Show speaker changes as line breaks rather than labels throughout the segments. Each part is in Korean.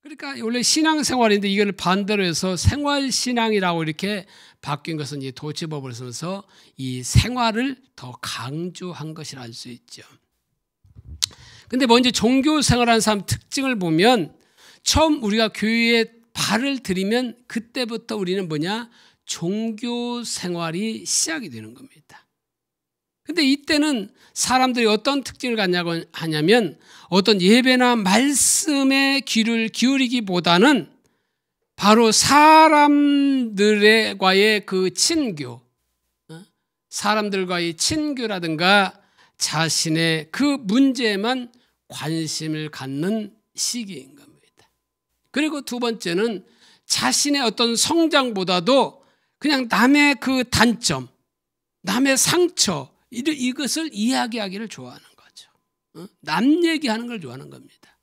그러니까 원래 신앙생활인데 이걸 반대로 해서 생활신앙이라고 이렇게 바뀐 것은 이 도치법을 쓰면서 이 생활을 더 강조한 것이라 할 수 있죠. 근데 먼저 종교생활하는 사람 특징을 보면 처음 우리가 교회에 발을 들이면 그때부터 우리는 뭐냐? 종교생활이 시작이 되는 겁니다. 근데 이때는 사람들이 어떤 특징을 갖냐고 하냐면 어떤 예배나 말씀에 귀를 기울이기보다는 바로 사람들과의 그 친교, 사람들과의 친교라든가 자신의 그 문제에만 관심을 갖는 시기인 겁니다. 그리고 두 번째는 자신의 어떤 성장보다도 그냥 남의 그 단점, 남의 상처, 이것을 이야기하기를 좋아하는 거죠. 남 얘기하는 걸 좋아하는 겁니다.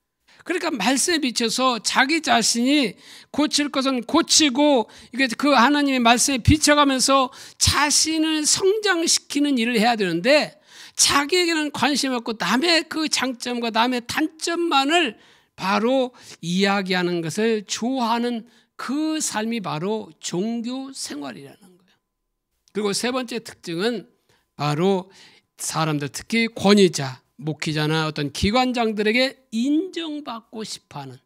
그러니까 말씀에 비춰서 자기 자신이 고칠 것은 고치고 그 하나님의 말씀에 비춰가면서 자신을 성장시키는 일을 해야 되는데 자기에게는 관심이 없고 남의 그 장점과 남의 단점만을 바로 이야기하는 것을 좋아하는 그 삶이 바로 종교 생활이라는 거예요. 그리고 세 번째 특징은 바로 사람들, 특히 권위자, 목회자나 어떤 기관장들에게 인정받고 싶어하는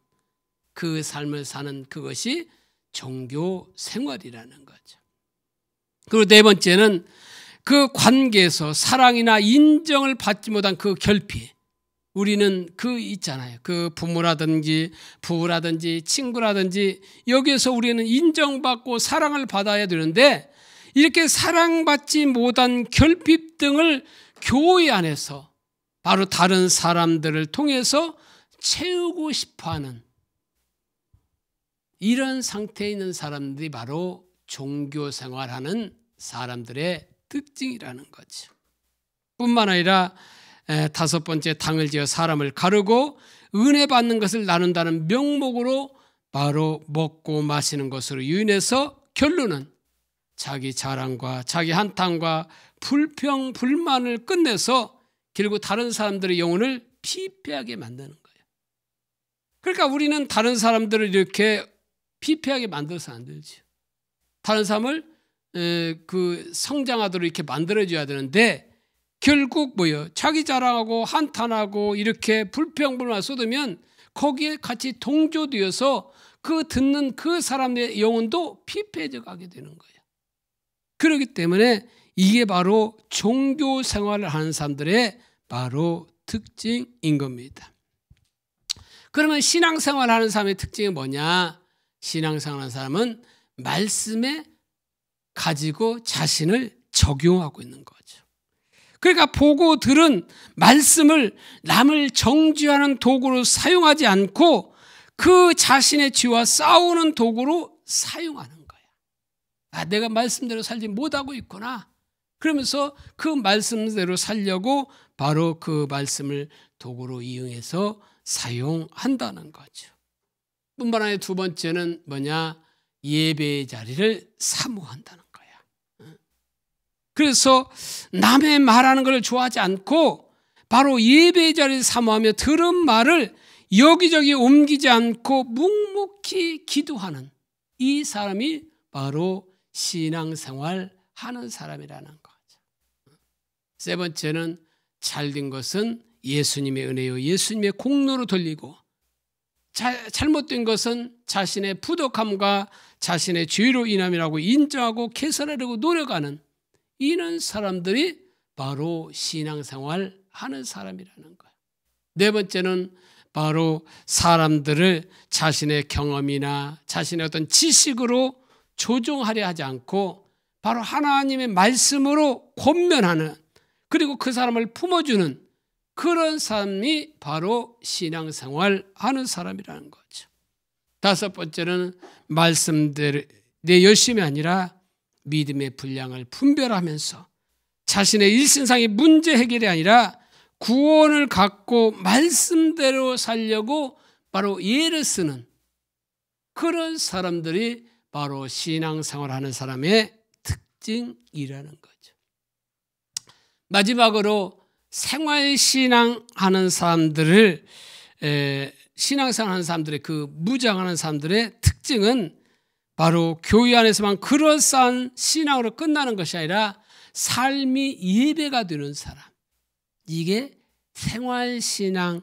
그 삶을 사는 그것이 종교 생활이라는 거죠. 그리고 네 번째는 그 관계에서 사랑이나 인정을 받지 못한 그 결핍. 우리는 그 있잖아요. 그 부모라든지 부부라든지 친구라든지 여기에서 우리는 인정받고 사랑을 받아야 되는데 이렇게 사랑받지 못한 결핍 등을 교회 안에서 바로 다른 사람들을 통해서 채우고 싶어하는 이런 상태에 있는 사람들이 바로 종교생활하는 사람들의 특징이라는 거죠. 뿐만 아니라 다섯 번째, 당을 지어 사람을 가르고 은혜 받는 것을 나눈다는 명목으로 바로 먹고 마시는 것으로 유인해서 결론은 자기 자랑과 자기 한탄과 불평, 불만을 끝내서 결국 다른 사람들의 영혼을 피폐하게 만드는 거예요. 그러니까 우리는 다른 사람들을 이렇게 피폐하게 만들어서 안 되죠. 다른 사람을 그 성장하도록 이렇게 만들어줘야 되는데 결국 뭐예요? 자기 자랑하고 한탄하고 이렇게 불평불만 쏟으면 거기에 같이 동조되어서 그 듣는 그 사람의 영혼도 피폐해져 가게 되는 거예요. 그렇기 때문에 이게 바로 종교 생활을 하는 사람들의 바로 특징인 겁니다. 그러면 신앙생활을 하는 사람의 특징이 뭐냐? 신앙생활 하는 사람은 말씀에 가지고 자신을 적용하고 있는 거죠. 그러니까 보고 들은 말씀을 남을 정죄하는 도구로 사용하지 않고 그 자신의 죄와 싸우는 도구로 사용하는 거예요. 내가 말씀대로 살지 못하고 있구나. 그러면서 그 말씀대로 살려고 바로 그 말씀을 도구로 이용해서 사용한다는 거죠. 뿐만 아니라 두 번째는 뭐냐? 예배의 자리를 사모한다는 거야. 그래서 남의 말하는 걸 좋아하지 않고 바로 예배의 자리를 사모하며 들은 말을 여기저기 옮기지 않고 묵묵히 기도하는 이 사람이 바로 신앙생활 하는 사람이라는 거죠. 세 번째는 잘된 것은 예수님의 은혜요 예수님의 공로로 돌리고 잘못된 것은 자신의 부족함과 자신의 죄로 인함이라고 인정하고 개선하려고 노력하는 이런 사람들이 바로 신앙생활 하는 사람이라는 거예요. 네 번째는 바로 사람들을 자신의 경험이나 자신의 어떤 지식으로 조종하려 하지 않고 바로 하나님의 말씀으로 권면하는 그리고 그 사람을 품어주는 그런 사람이 바로 신앙생활 하는 사람이라는 거죠. 다섯 번째는 말씀대로 내 열심이 아니라 믿음의 분량을 분별하면서 자신의 일신상의 문제 해결이 아니라 구원을 갖고 말씀대로 살려고 바로 예를 쓰는 그런 사람들이 바로 신앙생활하는 사람의 특징이라는 거죠. 마지막으로 생활신앙하는 사람들을 신앙생활하는 사람들의 그 무장하는 사람들의 특징은 바로 교회 안에서만 그럴싸한 신앙으로 끝나는 것이 아니라 삶이 예배가 되는 사람. 이게 생활신앙으로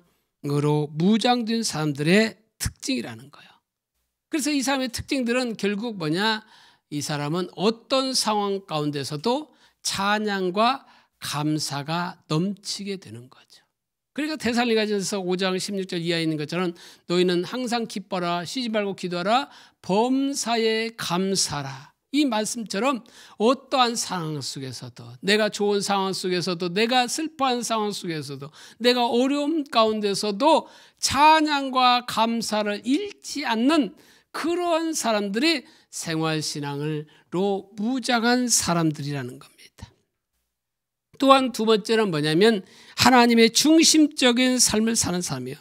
무장된 사람들의 특징이라는 거예요. 그래서 이 사람의 특징들은 결국 뭐냐? 이 사람은 어떤 상황 가운데서도 찬양과 감사가 넘치게 되는 거죠. 그러니까 데살로니가전서 5장 16절 이하에 있는 것처럼 너희는 항상 기뻐라, 쉬지 말고 기도하라, 범사에 감사라. 이 말씀처럼 어떠한 상황 속에서도, 내가 좋은 상황 속에서도, 내가 슬퍼한 상황 속에서도, 내가 어려움 가운데서도 찬양과 감사를 잃지 않는 그런 사람들이 생활신앙으로 무장한 사람들이라는 겁니다. 또한 두 번째는 뭐냐면 하나님의 중심적인 삶을 사는 삶이에요.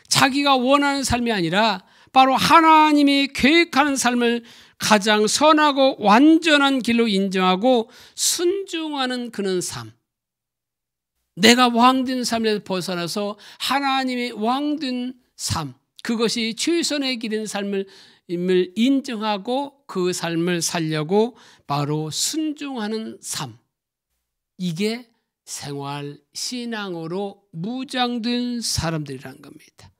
자기가 원하는 삶이 아니라 바로 하나님이 계획하는 삶을 가장 선하고 완전한 길로 인정하고 순종하는 그런 삶. 내가 왕된 삶에서 벗어나서 하나님의 왕된 삶. 그것이 최선의 길인 삶을 인정하고 그 삶을 살려고 바로 순종하는 삶. 이게 생활 신앙으로 무장된 사람들이라는 겁니다.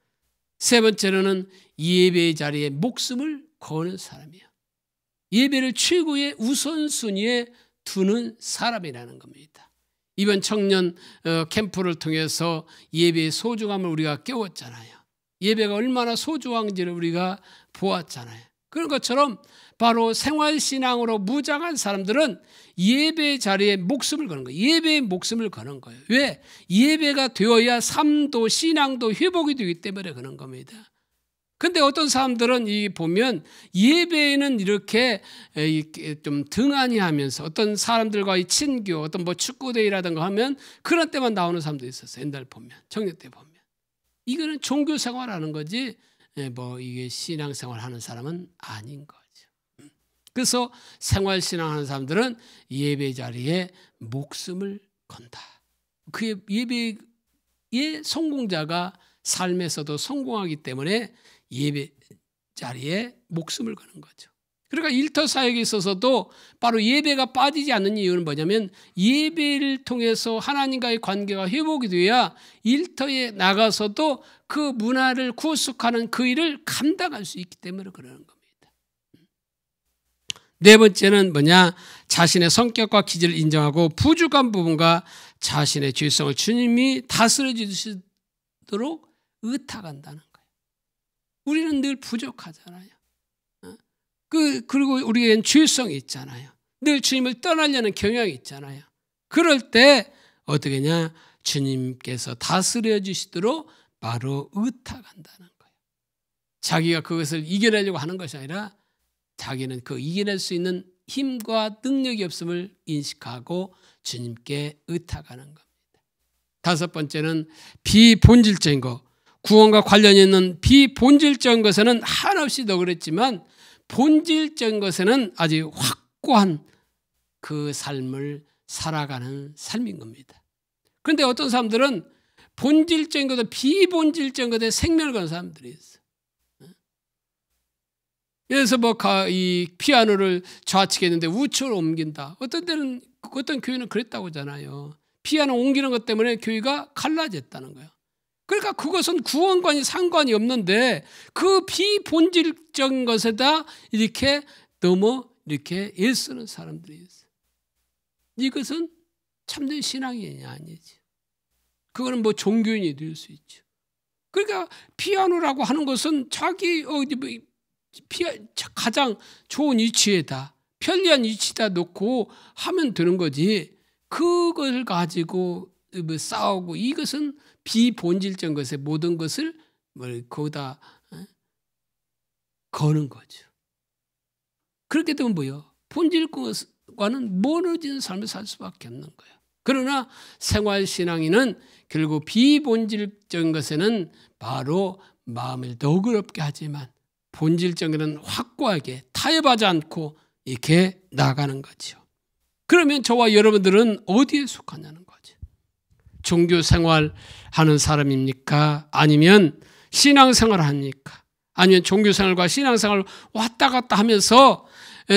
세 번째로는 예배 자리에 목숨을 거는 사람이에요. 예배를 최고의 우선순위에 두는 사람이라는 겁니다. 이번 청년 캠프를 통해서 예배의 소중함을 우리가 깨웠잖아요. 예배가 얼마나 소중한지를 우리가 보았잖아요. 그런 것처럼 바로 생활신앙으로 무장한 사람들은 예배 자리에 목숨을 거는 거예요. 예배에 목숨을 거는 거예요. 왜? 예배가 되어야 삶도 신앙도 회복이 되기 때문에 그런 겁니다. 근데 어떤 사람들은 보면 예배에는 이렇게 좀 등한히 하면서 어떤 사람들과의 친교, 어떤 뭐 축구대회라든가 하면 그런 때만 나오는 사람도 있었어요. 옛날 보면, 청년 때 보면. 이거는 종교 생활하는 거지 뭐 이게 신앙생활 하는 사람은 아닌 거죠. 그래서 생활신앙하는 사람들은 예배 자리에 목숨을 건다. 그 예배의 성공자가 삶에서도 성공하기 때문에 예배 자리에 목숨을 거는 거죠. 그러니까 일터 사역에 있어서도 바로 예배가 빠지지 않는 이유는 뭐냐면 예배를 통해서 하나님과의 관계가 회복이 돼야 일터에 나가서도 그 문화를 구속하는 그 일을 감당할 수 있기 때문에 그러는 겁니다. 네 번째는 뭐냐? 자신의 성격과 기질을 인정하고 부족한 부분과 자신의 죄성을 주님이 다스려 주시도록 의탁한다는 거예요. 우리는 늘 부족하잖아요. 그리고 우리에겐 죄성이 있잖아요. 늘 주님을 떠나려는 경향이 있잖아요. 그럴 때 어떻게 하냐? 주님께서 다스려 주시도록 바로 의탁한다는 거예요. 자기가 그것을 이겨내려고 하는 것이 아니라 자기는 그 이겨낼 수 있는 힘과 능력이 없음을 인식하고 주님께 의탁하는 겁니다. 다섯 번째는 비본질적인 것. 구원과 관련이 있는 비본질적인 것에는 한없이 더 그랬지만 본질적인 것에는 아주 확고한 그 삶을 살아가는 삶인 겁니다. 그런데 어떤 사람들은 본질적인 것도 비본질적인 것에 생명을 거는 사람들이 있어요. 그래서 이 피아노를 좌측했는데 우측으로 옮긴다. 어떤 때는 어떤 교회는 그랬다고 하잖아요. 피아노 옮기는 것 때문에 교회가 갈라졌다는 거예요. 그러니까 그것은 구원과는 상관이 없는데 그 비본질적인 것에다 이렇게 이렇게 애쓰는 사람들이 있어요. 이것은 참된 신앙이 아니지. 그거는 뭐 종교인이 될 수 있죠. 그러니까 피아노라고 하는 것은 자기 가장 좋은 위치에다 편리한 위치에다 놓고 하면 되는 거지. 그걸 가지고 싸우고 이것은 비본질적인 것에 모든 것을 거기다 거는 거죠. 그렇게 되면 뭐예요? 본질과는 멀어진 삶을 살 수밖에 없는 거예요. 그러나 생활신앙인은 결국 비본질적인 것에는 바로 마음을 너그럽게 하지만 본질적인 확고하게 타협하지 않고 이렇게 나가는 거죠. 그러면 저와 여러분들은 어디에 속하냐는 거죠. 종교 생활 하는 사람입니까? 아니면 신앙 생활을 합니까? 아니면 종교 생활과 신앙 생활을 왔다 갔다 하면서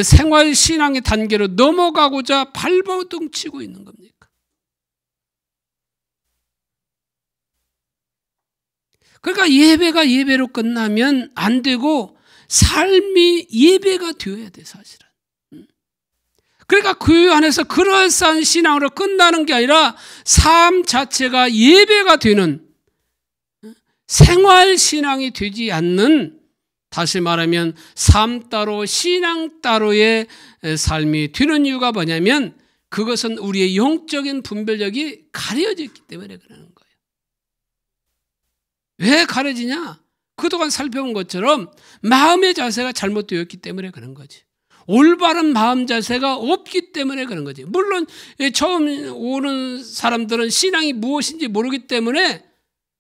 생활 신앙의 단계로 넘어가고자 발버둥 치고 있는 겁니까? 그러니까 예배가 예배로 끝나면 안 되고 삶이 예배가 되어야 돼, 사실은. 그러니까 교회 안에서 그럴싸한 신앙으로 끝나는 게 아니라 삶 자체가 예배가 되는 생활 신앙이 되지 않는, 다시 말하면 삶 따로 신앙 따로의 삶이 되는 이유가 뭐냐면 그것은 우리의 영적인 분별력이 가려졌기 때문에 그러는 거예요. 왜 가려지냐? 그동안 살펴본 것처럼 마음의 자세가 잘못되었기 때문에 그런 거지. 올바른 마음 자세가 없기 때문에 그런 거지. 물론 처음 오는 사람들은 신앙이 무엇인지 모르기 때문에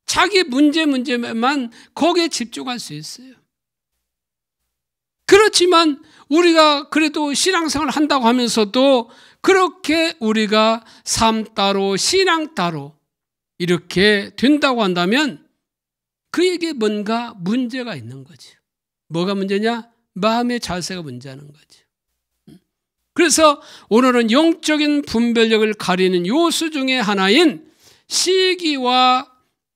자기 문제만 거기에 집중할 수 있어요. 그렇지만 우리가 그래도 신앙생활을 한다고 하면서도 그렇게 우리가 삶 따로 신앙 따로 이렇게 된다고 한다면 그에게 뭔가 문제가 있는 거지. 뭐가 문제냐? 마음의 자세가 문제하는 거지. 그래서 오늘은 영적인 분별력을 가리는 요소 중에 하나인 시기와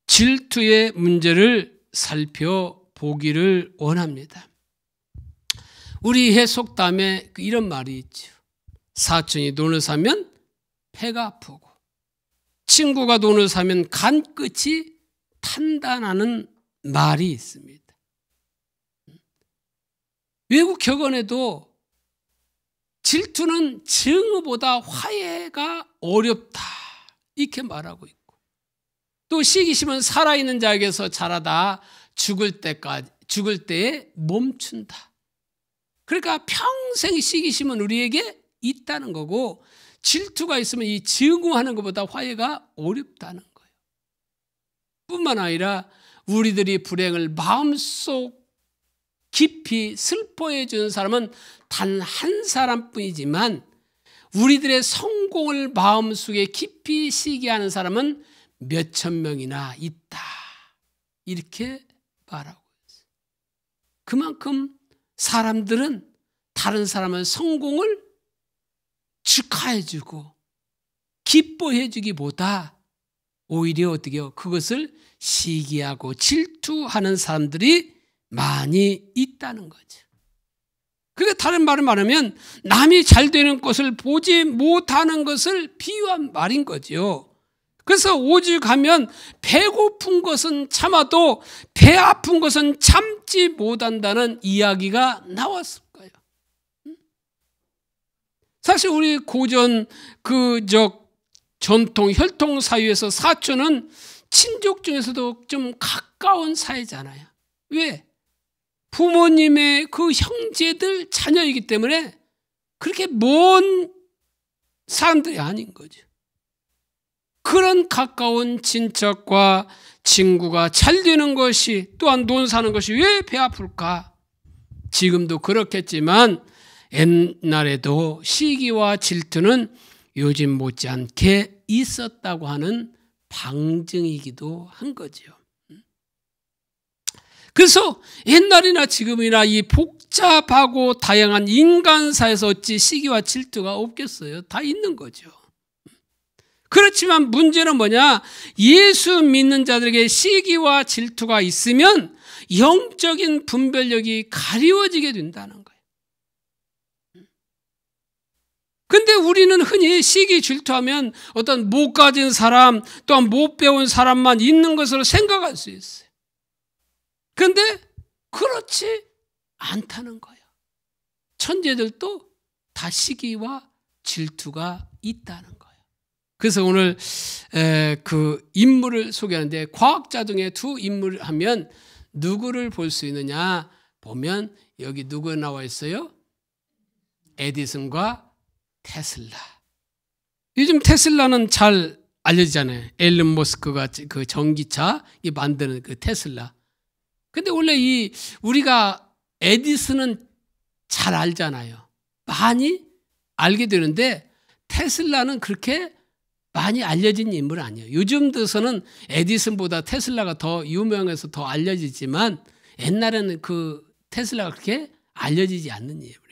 질투의 문제를 살펴보기를 원합니다. 우리 해속담에 이런 말이 있죠. 사촌이 돈을 사면 배가 아프고 친구가 돈을 사면 간 끝이 탄다는 말이 있습니다. 외국 격언에도 질투는 증오보다 화해가 어렵다 이렇게 말하고 있고, 또 시기심은 살아있는 자에게서 자라다 죽을 때에 멈춘다. 그러니까 평생 시기심은 우리에게 있다는 거고, 질투가 있으면 이 증오하는 것보다 화해가 어렵다는 거예요. 뿐만 아니라 우리들이 불행을 마음속 깊이 슬퍼해 주는 사람은 단 한 사람뿐이지만 우리들의 성공을 마음속에 깊이 시기하는 사람은 몇천 명이나 있다. 이렇게 말하고 있어요. 그만큼 사람들은 다른 사람의 성공을 축하해 주고 기뻐해 주기보다 오히려 어떻게 해요? 그것을 시기하고 질투하는 사람들이 많이 있다는 거죠. 그게 다른 말을 말하면 남이 잘 되는 것을 보지 못하는 것을 비유한 말인 거죠. 그래서 오죽하면 배고픈 것은 참아도 배 아픈 것은 참지 못한다는 이야기가 나왔을 거예요. 사실 우리 고전 전통 혈통 사회에서 사촌은 친족 중에서도 좀 가까운 사이잖아요. 왜? 부모님의 그 형제들 자녀이기 때문에 그렇게 먼 사람들이 아닌 거죠. 그런 가까운 친척과 친구가 잘 되는 것이, 또한 돈 사는 것이 왜 배 아플까? 지금도 그렇겠지만 옛날에도 시기와 질투는 요즘 못지않게 있었다고 하는 방증이기도 한 거죠. 그래서 옛날이나 지금이나 이 복잡하고 다양한 인간사에서 어찌 시기와 질투가 없겠어요? 다 있는 거죠. 그렇지만 문제는 뭐냐? 예수 믿는 자들에게 시기와 질투가 있으면 영적인 분별력이 가리워지게 된다는 거예요. 근데 우리는 흔히 시기 질투하면 어떤 못 가진 사람, 또한 못 배운 사람만 있는 것으로 생각할 수 있어요. 그런데 그렇지 않다는 거예요. 천재들도 다 시기와 질투가 있다는 거예요. 그래서 오늘 그 인물을 소개하는데, 과학자 중에 두 인물을 하면 누구를 볼 수 있느냐 보면 여기 누구 나와 있어요? 에디슨과 테슬라. 요즘 테슬라는 잘 알려지잖아요. 앨런 머스크가 그 전기차 만드는 그 테슬라. 근데 원래 우리가 에디슨은 잘 알잖아요. 많이 알게 되는데 테슬라는 그렇게 많이 알려진 인물은 아니에요. 요즘 들어서는 에디슨보다 테슬라가 더 유명해서 더 알려지지만 옛날에는 그 테슬라가 그렇게 알려지지 않는 예입니다.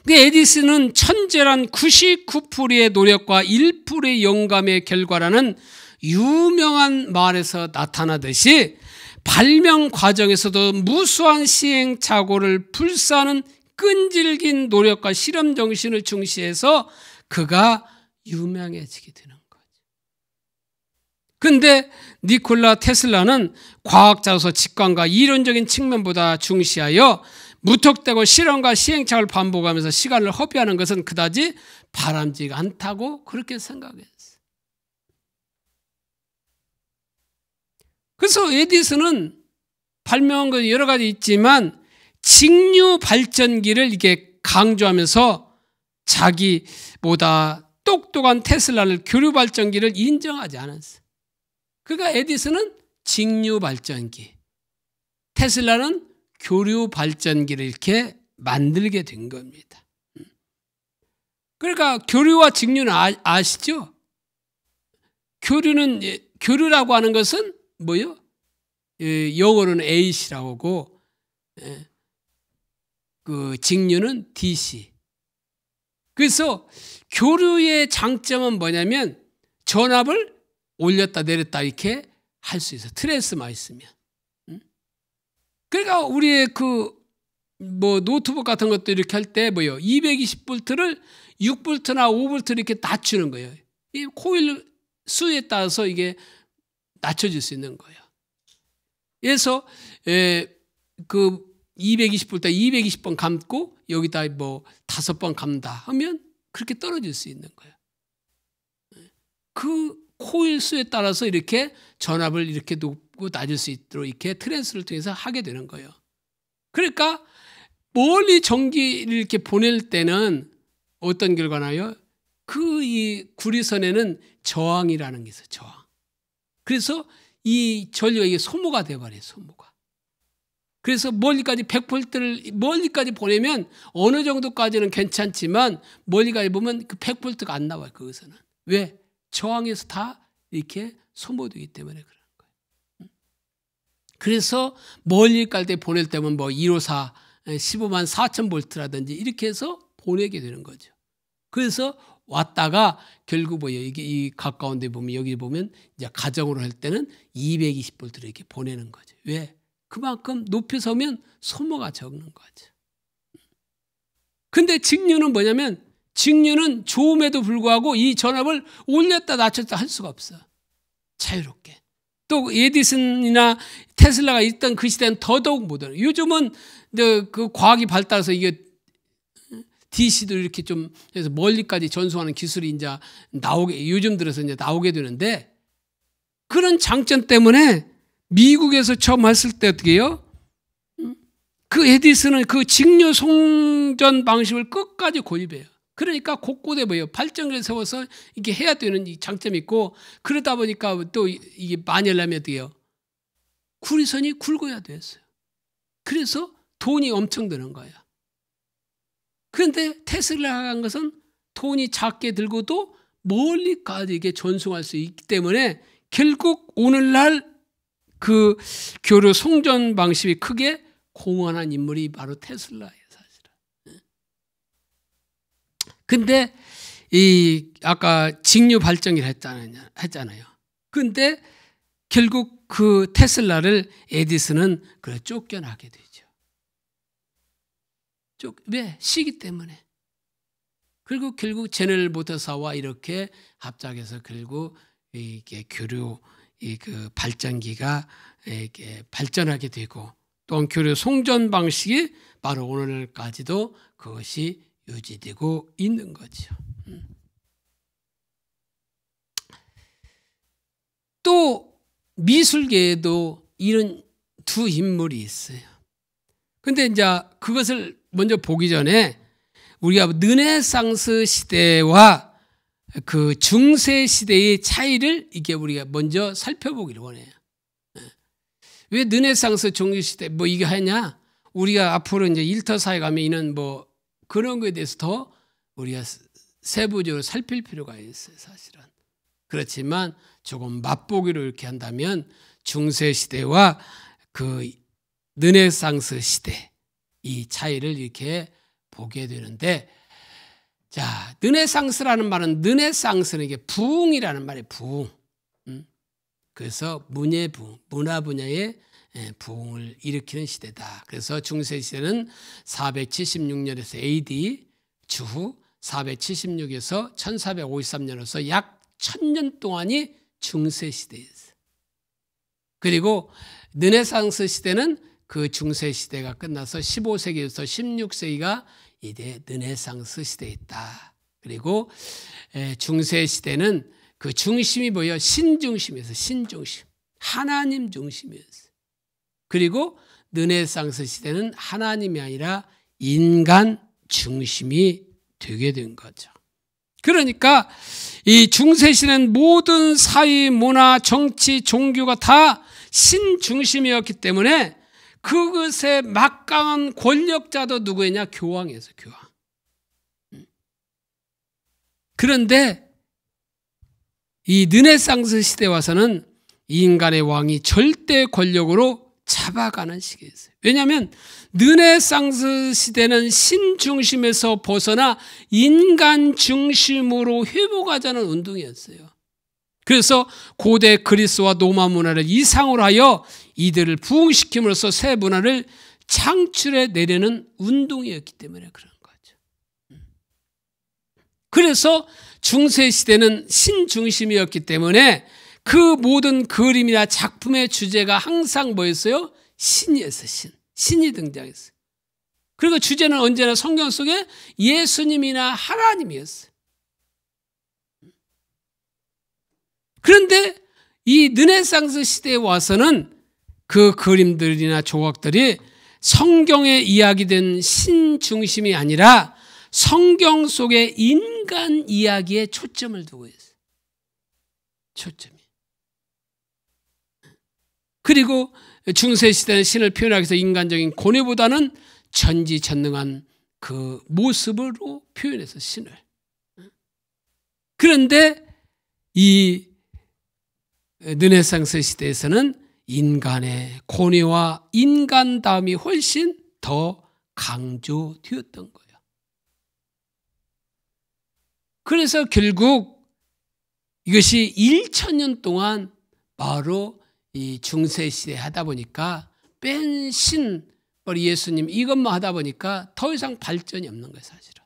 그 에디슨은 천재란 99%의 노력과 1%의 영감의 결과라는 유명한 말에서 나타나듯이 발명 과정에서도 무수한 시행착오를 불사하는 끈질긴 노력과 실험 정신을 중시해서 그가 유명해지게 되는 거죠. 그런데 니콜라 테슬라는 과학자로서 직관과 이론적인 측면보다 중시하여 무턱대고 실험과 시행착오를 반복하면서 시간을 허비하는 것은 그다지 바람직하지 않다고 그렇게 생각했어요. 그래서 에디슨은 발명한 것 여러 가지 있지만 직류 발전기를 이게 강조하면서 자기보다 똑똑한 테슬라를 교류 발전기를 인정하지 않았어요. 그러니까 에디슨은 직류 발전기, 테슬라는 교류 발전기를 이렇게 만들게 된 겁니다. 그러니까 교류와 직류는 아시죠? 교류라고 하는 것은 뭐요? 영어로는 AC라고 하고 그 직류는 DC. 그래서 교류의 장점은 뭐냐면 전압을 올렸다 내렸다 이렇게 할 수 있어요. 트랜스만 있으면. 그러니까 우리의 노트북 같은 것도 이렇게 할 때 220V를 6V나 5V 이렇게 낮추는 거예요. 이 코일 수에 따라서 이게 낮춰질 수 있는 거예요. 그래서 그 220V 220번 감고 여기다 5번 감다 하면 그렇게 떨어질 수 있는 거예요. 그 코일 수에 따라서 이렇게 전압을 이렇게 높고 낮을 수 있도록 이렇게 트랜스를 통해서 하게 되는 거예요. 그러니까 멀리 전기를 이렇게 보낼 때는 어떤 결과나요? 이 구리선에는 저항이라는 게 있어요. 저항. 그래서 이 전류가 이게 소모가 돼버려요. 소모가. 그래서 멀리까지 100V를 멀리까지 보내면 어느 정도까지는 괜찮지만 멀리까지 보면 그 100V가 안 나와요. 거기서는. 왜? 저항에서 다 이렇게 소모되기 때문에 그런 거예요. 그래서 멀리까지 보낼 때면 154 15만 4천 볼트라든지 이렇게 해서 보내게 되는 거죠. 그래서 왔다가 결국 이게 이 가까운 데 보면 여기 보면 이제 가정으로 할 때는 220볼트를 이렇게 보내는 거죠. 왜? 그만큼 높이 서면 소모가 적는 거죠. 근데 직류는 뭐냐면 직류는 좋음에도 불구하고 이 전압을 올렸다 낮췄다 할 수가 없어. 자유롭게. 또 에디슨이나 테슬라가 있던 그 시대는 더더욱 못해요. 요즘은 그 과학이 발달해서 이게 DC도 이렇게 좀 해서 멀리까지 전송하는 기술이 이제 요즘 들어서 이제 나오게 되는데 그런 장점 때문에 미국에서 처음 했을 때 어떻게 해요? 그 에디슨은 그 직류 송전 방식을 끝까지 고집해요. 그러니까 곳곳에 발전기를 세워서 이렇게 해야 되는 이 장점이 있고 그러다 보니까 또 이게 많이 하려면 어떻게 해요? 구리선이 굵어야 됐어요. 그래서 돈이 엄청 드는 거예요. 그런데 테슬라가 한 것은 돈이 작게 들고도 멀리까지 이게 전송할 수 있기 때문에 결국 오늘날 그 교류 송전 방식이 크게 공헌한 인물이 바로 테슬라예요, 사실은. 근데 아까 직류 발전기를 했잖아요. 근데 결국 그 테슬라를 에디슨은 쫓겨나게 되죠. 왜? 시기 때문에. 그리고 결국 제너럴 모터사와 이렇게 합작해서 결국 이게 교류 그 발전기가 이렇게 발전하게 되고 또한 교류 송전 방식이 바로 오늘까지도 그것이 유지되고 있는 거죠. 또 미술계에도 이런 두 인물이 있어요. 근데 이제 그것을 먼저 보기 전에 우리가 르네상스 시대와 그 중세 시대의 차이를 이게 우리가 먼저 살펴보기를 원해요. 왜 르네상스 중세 시대 이게 하냐? 우리가 앞으로 이제 일터사에 가면 이는 그런 거에 대해서 더 우리가 세부적으로 살필 필요가 있어요, 사실은. 그렇지만 조금 맛보기로 이렇게 한다면 중세 시대와 그 르네상스 시대 이 차이를 이렇게 보게 되는데, 자, 르네상스라는 말은, 르네상스는 이게 부흥이라는 말이에요. 부흥. 그래서 문화 분야의 부흥을 일으키는 시대다. 그래서 중세 시대는 476년에서 AD 주후 476에서 1453년으로서 약 1000년 동안이 중세 시대였어요. 그리고 르네상스 시대는 그 중세 시대가 끝나서 15세기에서 16세기가 이제 르네상스 시대였다. 그리고 중세 시대는 그 중심이 뭐예요? 신중심이었어요. 신중심. 하나님 중심이었어요. 그리고 르네상스 시대는 하나님이 아니라 인간 중심이 되게 된 거죠. 그러니까 이 중세 시대는 모든 사회, 문화, 정치, 종교가 다 신중심이었기 때문에 그것의 막강한 권력자도 누구였냐? 교황이었어요. 교황. 그런데 이 르네상스 시대에 와서는 인간의 왕이 절대 권력으로 잡아가는 시기였어요. 왜냐하면 르네상스 시대는 신중심에서 벗어나 인간 중심으로 회복하자는 운동이었어요. 그래서 고대 그리스와 로마 문화를 이상으로 하여 이들을 부흥시킴으로써 새 문화를 창출해 내려는 운동이었기 때문에 그런 거죠. 그래서 중세 시대는 신중심이었기 때문에 그 모든 그림이나 작품의 주제가 항상 뭐였어요? 신이었어요. 신이 등장했어요. 그리고 주제는 언제나 성경 속에 예수님이나 하나님이었어요. 그런데 이 르네상스 시대에 와서는 그 그림들이나 조각들이 성경에 이야기된 신중심이 아니라 성경 속의 인간 이야기에 초점을 두고 있어요. 초점이. 그리고 중세 시대는 신을 표현하기 위해서 인간적인 고뇌보다는 전지전능한 그 모습으로 표현해서 신을. 그런데 이 르네상스 시대에서는 인간의 고뇌와 인간다움이 훨씬 더 강조되었던 거예요. 그래서 결국 이것이 1000년 동안 바로 이 중세 시대에 하다 보니까 뺀 신, 예수님 이것만 하다 보니까 더 이상 발전이 없는 거예요, 사실은.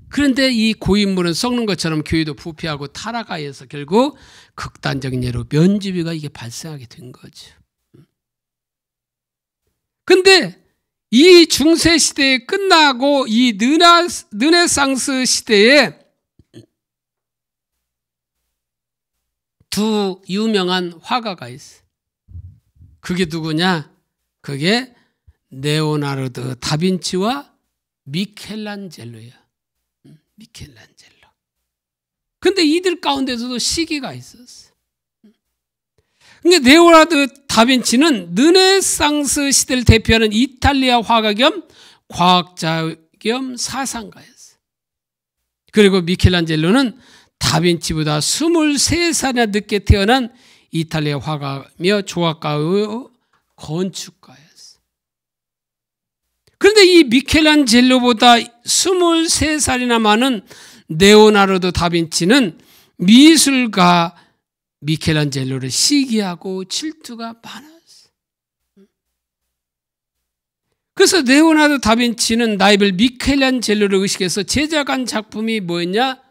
그런데 이 고인물은 썩는 것처럼 교회도 부패하고 타락하여서 결국 극단적인 예로 면죄부가 이게 발생하게 된 거죠. 그런데 이 중세 시대에 끝나고 이 르네상스 시대에 두 유명한 화가가 있어요. 그게 누구냐? 그게 레오나르도 다빈치와 미켈란젤로예요. 미켈란젤로. 근데 이들 가운데서도 시기가 있었어요. 근데 레오나르도 다빈치는 르네상스 시대를 대표하는 이탈리아 화가 겸 과학자 겸 사상가였어요. 그리고 미켈란젤로는 다빈치보다 23살이나 늦게 태어난 이탈리아 화가며 조각가의 건축가였어요. 그런데 이 미켈란젤로보다 23살이나 많은 레오나르도 다빈치는 미술가 미켈란젤로를 시기하고 질투가 많았어요. 그래서 레오나르도 다빈치는 라이벌 미켈란젤로를 의식해서 제작한 작품이 뭐였냐?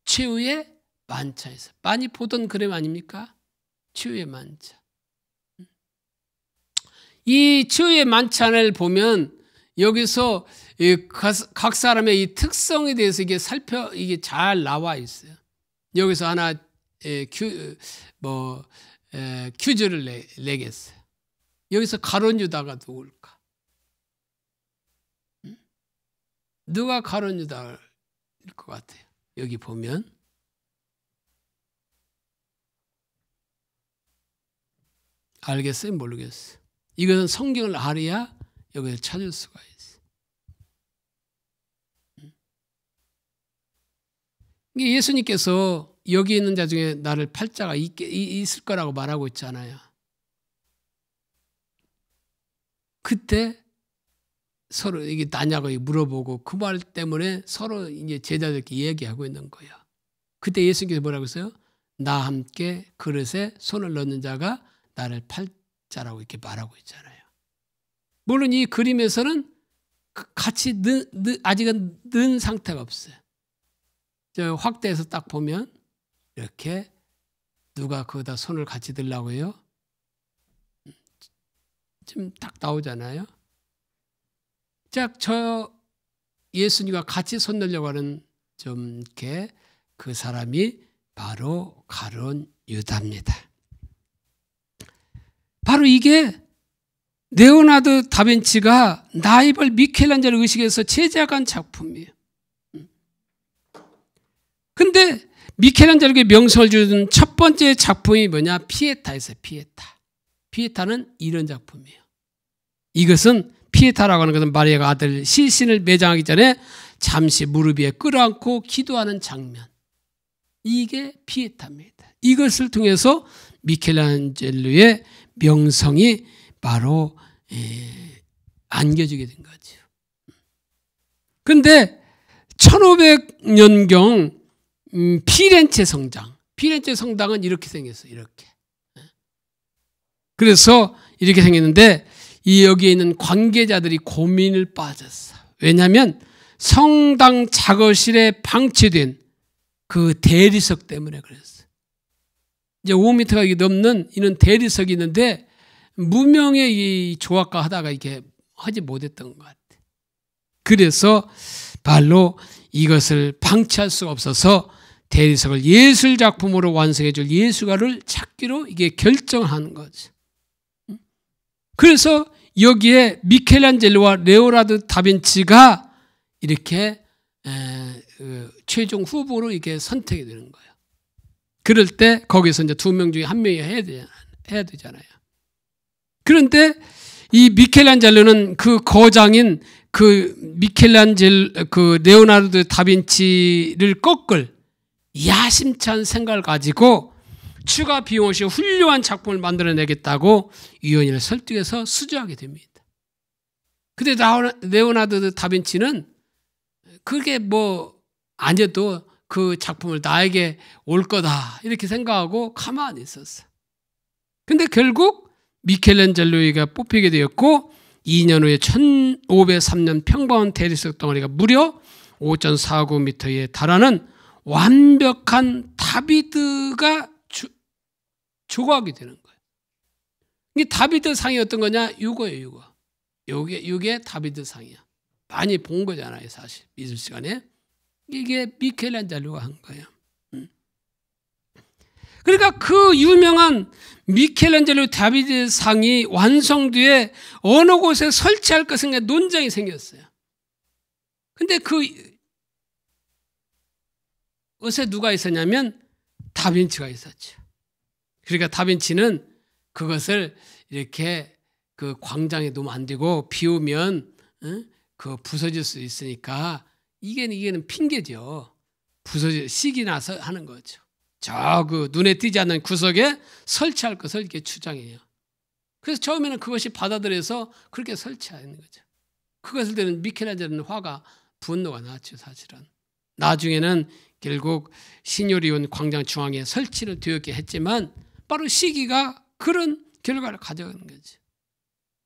최후의 만차였어요. 많이 보던 그림 아닙니까? 최후의 만차. 이 최후의 만찬을 보면 여기서 각 사람의 이 특성에 대해서 이게 잘 나와 있어요. 여기서 하나 퀴즈를 내겠어요. 여기서 가룟 유다가 누굴까? 누가 가룟 유다일 것 같아요? 여기 보면 알겠어요? 모르겠어요? 이것은 성경을 알아야 여기서 찾을 수가 있어요. 예수님께서 여기 있는 자 중에 나를 팔 자가 있을 거라고 말하고 있잖아요. 그때 서로 이게 나냐고 물어보고 그 말 때문에 서로 이제 제자들끼리 얘기하고 있는 거예요. 그때 예수님께서 뭐라고 했어요? 나 함께 그릇에 손을 넣는 자가 나를 팔 자라고 이렇게 말하고 있잖아요. 물론 이 그림에서는 같이 아직은 넣은 상태가 없어요. 저 확대해서 딱 보면 이렇게 누가 거기다 손을 같이 들라고 해요? 지금 딱 나오잖아요. 자, 저 예수님과 같이 손 넣으려고 하는 좀 이렇게 그 사람이 바로 가룟 유다입니다. 바로 이게 레오나르도 다빈치가 나이벌 미켈란젤로 의식해서 제작한 작품이에요. 근데 미켈란젤로에게 명성을 주는 첫 번째 작품이 뭐냐? 피에타였어요. 피에타는 이런 작품이에요. 이것은 피에타라고 하는 것은 마리아가 아들 시신을 매장하기 전에 잠시 무릎 위에 끌어안고 기도하는 장면. 이게 피에타입니다. 이것을 통해서 미켈란젤로의 명성이 바로 안겨지게 된 거죠. 그런데 1500년경 피렌체 성당은 이렇게 생겼어요. 이렇게. 그래서 이렇게 생겼는데 이 여기에 있는 관계자들이 고민을 빠졌어. 왜냐하면 성당 작업실에 방치된 그 대리석 때문에 그랬어요. 이제 5m가 넘는 이런 대리석이 있는데 무명의 이 조각가 하다가 이렇게 하지 못했던 것 같아요. 그래서 발로 이것을 방치할 수가 없어서 대리석을 예술작품으로 완성해 줄 예술가를 찾기로 이게 결정하는 거죠. 그래서 여기에 미켈란젤로와 레오나르도 다빈치가 이렇게 최종 후보로 이렇게 선택이 되는 거예요. 그럴 때 거기서 이제 두 명 중에 한 명이 해야 되잖아요. 그런데 이 미켈란젤로는 그 거장인 그 레오나르도 다빈치를 꺾을 야심찬 생각을 가지고 추가 비용 없이 훌륭한 작품을 만들어내겠다고 위원회를 설득해서 수주하게 됩니다. 근데 레오나르도 다빈치는 그게 뭐 아니어도 그 작품을 나에게 올 거다 이렇게 생각하고 가만히 있었어. 근데 결국 미켈란젤로가 뽑히게 되었고 2년 후에 1503년 평범한 대리석 덩어리가 무려 5.49m에 달하는 완벽한 다비드가 조각이 되는 거예요. 이 다비드 상이 어떤 거냐? 이거예요. 이게 다비드 상이야. 많이 본 거잖아요, 사실 미술 시간에. 이게 미켈란젤로가 한 거예요. 그러니까 그 유명한 미켈란젤로 다비드 상이 완성뒤에 어느 곳에 설치할 것인가 논쟁이 생겼어요. 근데 그 옷에 누가 있었냐면 다빈치가 있었죠. 그러니까 다빈치는 그것을 이렇게 그 광장에 놓으면 안 되고 비 오면 그 부서질 수 있으니까 이게는 핑계죠. 시기 나서 하는 거죠. 저 그 눈에 띄지 않는 구석에 설치할 것을 이렇게 주장해요. 그래서 처음에는 그것이 받아들여서 그렇게 설치하는 거죠. 그것을 들은 미켈란젤로는 화가 분노가 났죠, 사실은. 나중에는 결국 시뇨리온 광장 중앙에 설치를 되었게 했지만 바로 시기가 그런 결과를 가져가는 거죠.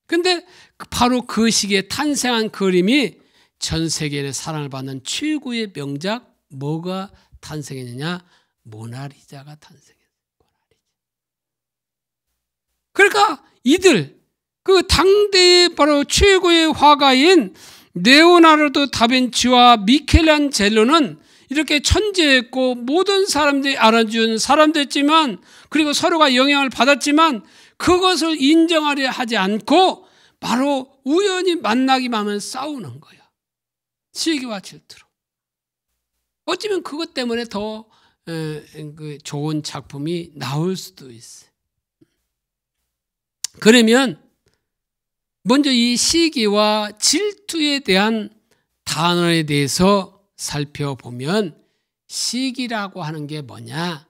그런데 바로 그 시기에 탄생한 그림이 전 세계의 사랑을 받는 최고의 명작 뭐가 탄생했느냐? 모나리자가 탄생했어요. 그러니까 이들 그 당대의 바로 최고의 화가인 레오나르도 다빈치와 미켈란젤로는 이렇게 천재였고 모든 사람들이 알아준 사람됐지만 그리고 서로가 영향을 받았지만 그것을 인정하려 하지 않고 바로 우연히 만나기만 하면 싸우는 거예요. 시기와 질투로. 어쩌면 그것 때문에 더 좋은 작품이 나올 수도 있어요. 그러면 먼저 이 시기와 질투에 대한 단어에 대해서 살펴보면 시기라고 하는 게 뭐냐?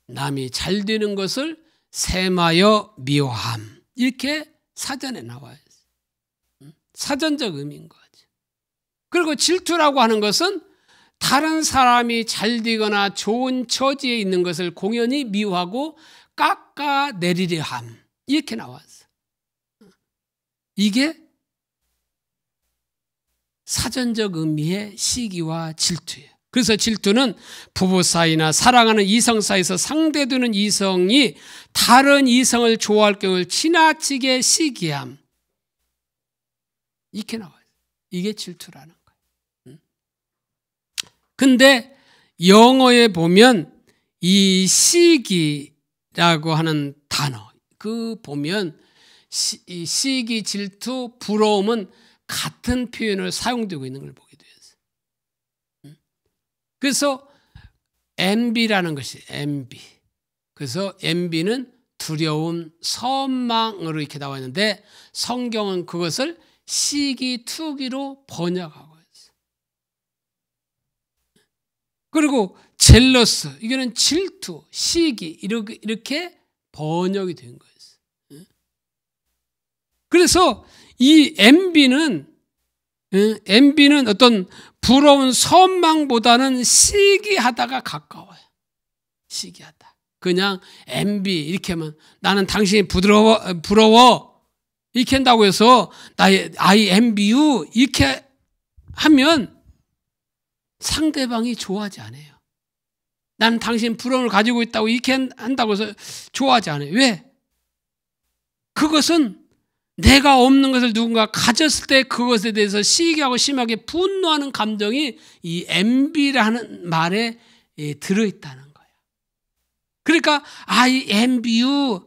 남이 잘 되는 것을 셈하여 미워함. 이렇게 사전에 나와요. 사전적 의미인 거죠. 그리고 질투라고 하는 것은 다른 사람이 잘 되거나 좋은 처지에 있는 것을 공연히 미워하고 깎아내리려 함. 이렇게 나왔어. 이게 사전적 의미의 시기와 질투예요. 그래서 질투는 부부 사이나 사랑하는 이성 사이에서 상대되는 이성이 다른 이성을 좋아할 경우 지나치게 시기함. 이렇게 나와요. 이게 질투라는 거예요. 근데 영어에 보면 이 시기라고 하는 단어, 그 보면 시기, 질투, 부러움은 같은 표현을 사용되고 있는 걸 보게 되었어요. 그래서 envy라는 것이 envy. 그래서 envy는 두려움, 선망으로 이렇게 나와 있는데 성경은 그것을 시기, 투기로 번역하고 있어요. 그리고 젤러스, 이거는 질투, 시기 이렇게 번역이 된 거예요. 그래서 이 envy는 어떤 부러운 선망보다는 시기하다가 가까워요. 시기하다. 그냥 envy 이렇게 하면 나는 당신이 부러워 이렇게 한다고 해서 I envy you 이렇게 하면 상대방이 좋아하지 않아요. 나는 당신 부러움을 가지고 있다고 이렇게 한다고 해서 좋아하지 않아요. 왜? 그것은 내가 없는 것을 누군가 가졌을 때 그것에 대해서 시기하고 심하게 분노하는 감정이 이 envy라는 말에 들어있다는 거예요. 그러니까 I envy you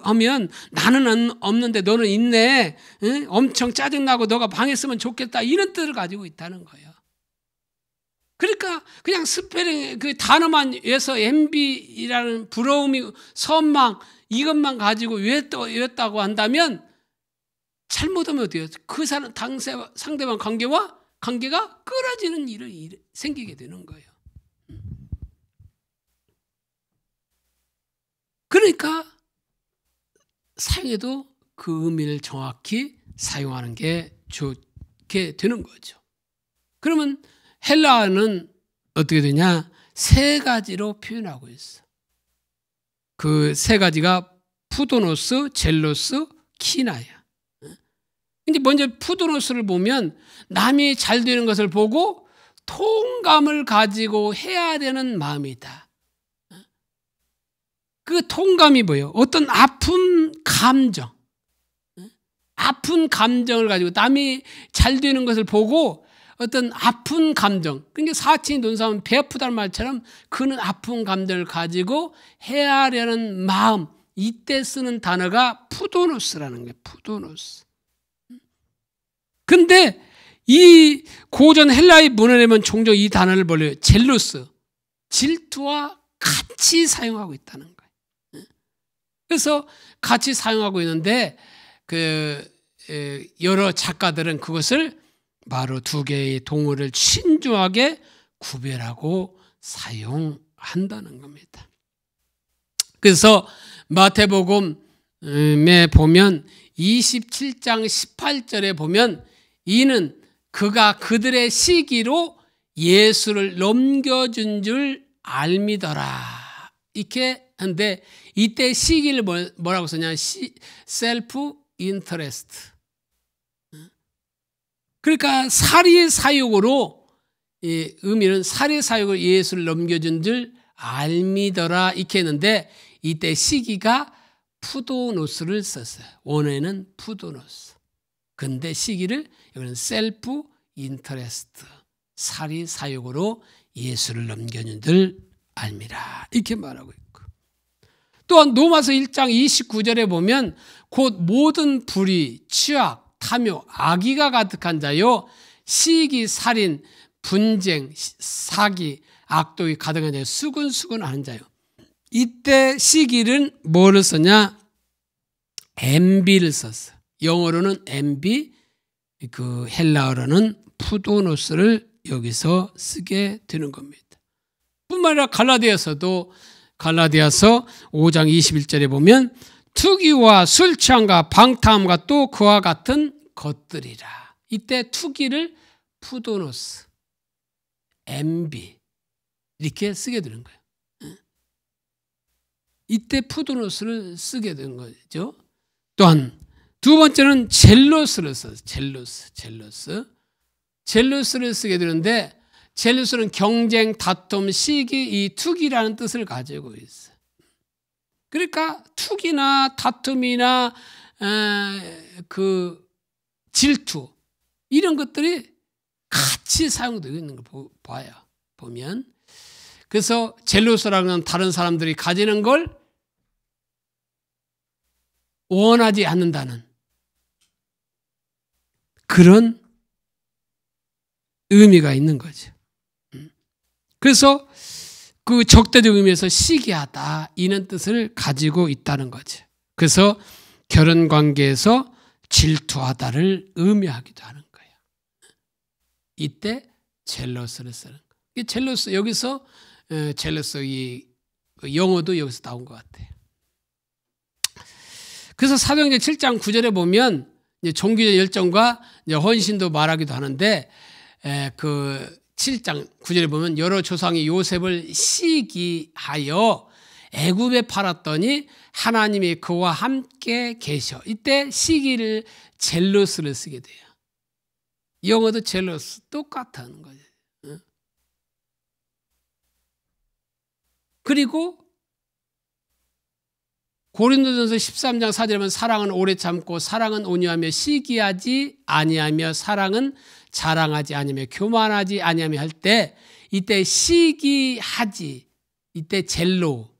하면 나는 없는데 너는 있네. 응? 엄청 짜증나고 너가 방했으면 좋겠다. 이런 뜻을 가지고 있다는 거예요. 그러니까 그냥 스펠링 그 단어만 해서 envy라는 부러움이 선망 이것만 가지고 외웠다고 한다면 잘못하면 어때요? 그 사람 상대방 관계가 끊어지는 일이 생기게 되는 거예요. 그러니까 사용해도 그 의미를 정확히 사용하는 게 좋게 되는 거죠. 그러면 헬라어는 어떻게 되냐? 세 가지로 표현하고 있어. 그 세 가지가 푸도노스, 젤로스, 키나야. 근데 먼저 푸도노스를 보면 남이 잘 되는 것을 보고 통감을 가지고 해야 되는 마음이다. 그 통감이 뭐예요? 어떤 아픈 감정을 가지고 남이 잘 되는 것을 보고 어떤 아픈 감정, 그러니까 사친이 논사하면 배 아프다는 말처럼 그는 아픈 감정을 가지고 해야 하려는 마음, 이때 쓰는 단어가 푸도노스라는 거예요. 푸도노스. 근데 이 고전 헬라의 문헌에 보면 종종 이 단어를 불러요. 젤로스, 질투와 같이 사용하고 있다는 거예요. 그래서 같이 사용하고 있는데 여러 작가들은 그것을 바로 두 개의 동어를 신중하게 구별하고 사용한다는 겁니다. 그래서 마태복음에 보면 27장 18절에 보면 이는 그가 그들의 시기로 예수를 넘겨준 줄 알미더라. 이렇게 한데 이때 시기를 뭐라고 쓰냐? 셀프 인터레스트. 그러니까 사리 사욕으로 의미는 사리 사욕을 예수를 넘겨준 줄 알미더라 이렇게 했는데 이때 시기가 푸도노스를 썼어요. 원어에는 푸도노스. 근데 시기를 여기는 셀프 인터레스트. 사리 사욕으로 예수를 넘겨준 줄 알미라 이렇게 말하고 있고 또한 로마서 1장 29절에 보면 곧 모든 불의, 취악, 탐욕, 악의가 가득한 자요 시기, 살인, 분쟁, 사기, 악독이 가득한 자요 수근수근하는 자요. 이때 시기는 뭐를 쓰냐? envy를 썼어요. 영어로는 envy, 그 헬라어로는 푸도노스를 여기서 쓰게 되는 겁니다. 뿐만 아니라 갈라디아서 5장 21절에 보면 투기와 술 취함과 방탕함과 또 그와 같은 것들이라. 이때 투기를 푸도노스, envy 이렇게 쓰게 되는 거예요. 이때 푸도노스를 쓰게 된 거죠. 또한 두 번째는 젤로스를 써요. 젤로스를 쓰게 되는데 젤로스는 경쟁, 다툼, 시기, 이 투기라는 뜻을 가지고 있어요. 그러니까 투기나 다툼이나 그 질투 이런 것들이 같이 사용되고 있는 걸 보면 그래서 젤로스라는 다른 사람들이 가지는 걸 원하지 않는다는 그런 의미가 있는 거죠. 그래서 그 적대적 의미에서 시기하다 이런 뜻을 가지고 있다는 거죠. 그래서 결혼 관계에서 질투하다를 의미하기도 하는 거예요. 이때 젤러스를 쓰는 거예요. 젤러스 여기서 젤러스 이 영어도 여기서 나온 것 같아요. 그래서 사도행전 7장 9절에 보면 이제 종교적 열정과 이제 헌신도 말하기도 하는데 그 7장 9절에 보면 여러 조상이 요셉을 시기하여 애굽에 팔았더니 하나님이 그와 함께 계셔. 이때 시기를 젤러스를 쓰게 돼요. 영어도 젤러스 똑같다는 거죠. 그리고 고린도전서 13장 4절에 보면 사랑은 오래 참고 사랑은 온유하며 시기하지 아니하며 사랑은 자랑하지 아니하며 교만하지 아니하며 할 때 이때 시기하지 이때 젤로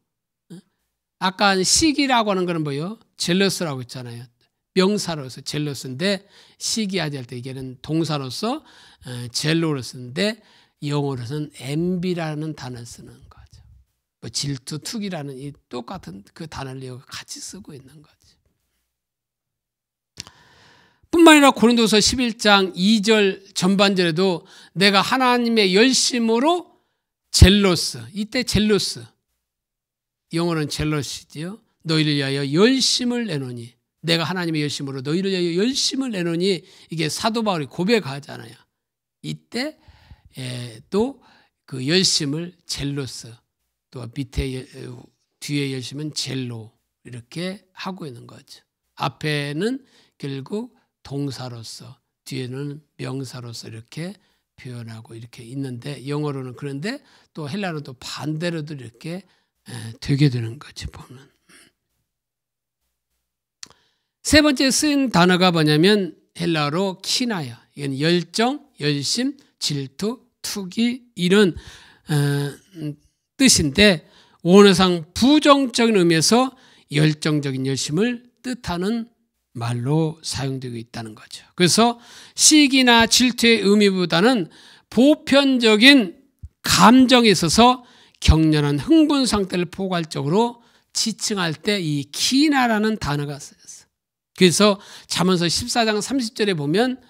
아까 시기라고 하는 거는 뭐예요? 젤러스라고 했잖아요. 명사로서 젤러스인데 시기하지 할 때 이게는 동사로서 젤로를 쓰는데 영어로서는 envy라는 단어를 쓰는 거죠. 뭐 질투, 투기라는 이 똑같은 그 단어를 같이 쓰고 있는 거죠. 뿐만 아니라 고린도서 11장 2절 전반절에도 내가 하나님의 열심으로 젤로스 이때 젤로스 영어는 젤러시지요. 너희를 위하여 열심을 내노니 내가 하나님의 열심으로 너희를 위하여 열심을 내노니 이게 사도 바울이 고백하잖아요. 이때 또 그 열심을 젤로스 또 밑에 뒤에 열심은 젤로 이렇게 하고 있는 거죠. 앞에는 결국 동사로서 뒤에는 명사로서 이렇게 표현하고 이렇게 있는데 영어로는 그런데 또 헬라어는 또 반대로도 이렇게 되게 되는 거죠. 보면 세 번째 쓰인 단어가 뭐냐면 헬라어로 키나요. 이건 열정, 열심, 질투, 투기 이런 뜻인데 원어상 부정적인 의미에서 열정적인 열심을 뜻하는 말로 사용되고 있다는 거죠. 그래서 시기나 질투의 의미보다는 보편적인 감정에 있어서 격렬한 흥분 상태를 포괄적으로 지칭할 때 이 키나라는 단어가 쓰였어요. 그래서 잠언서 14장 30절에 보면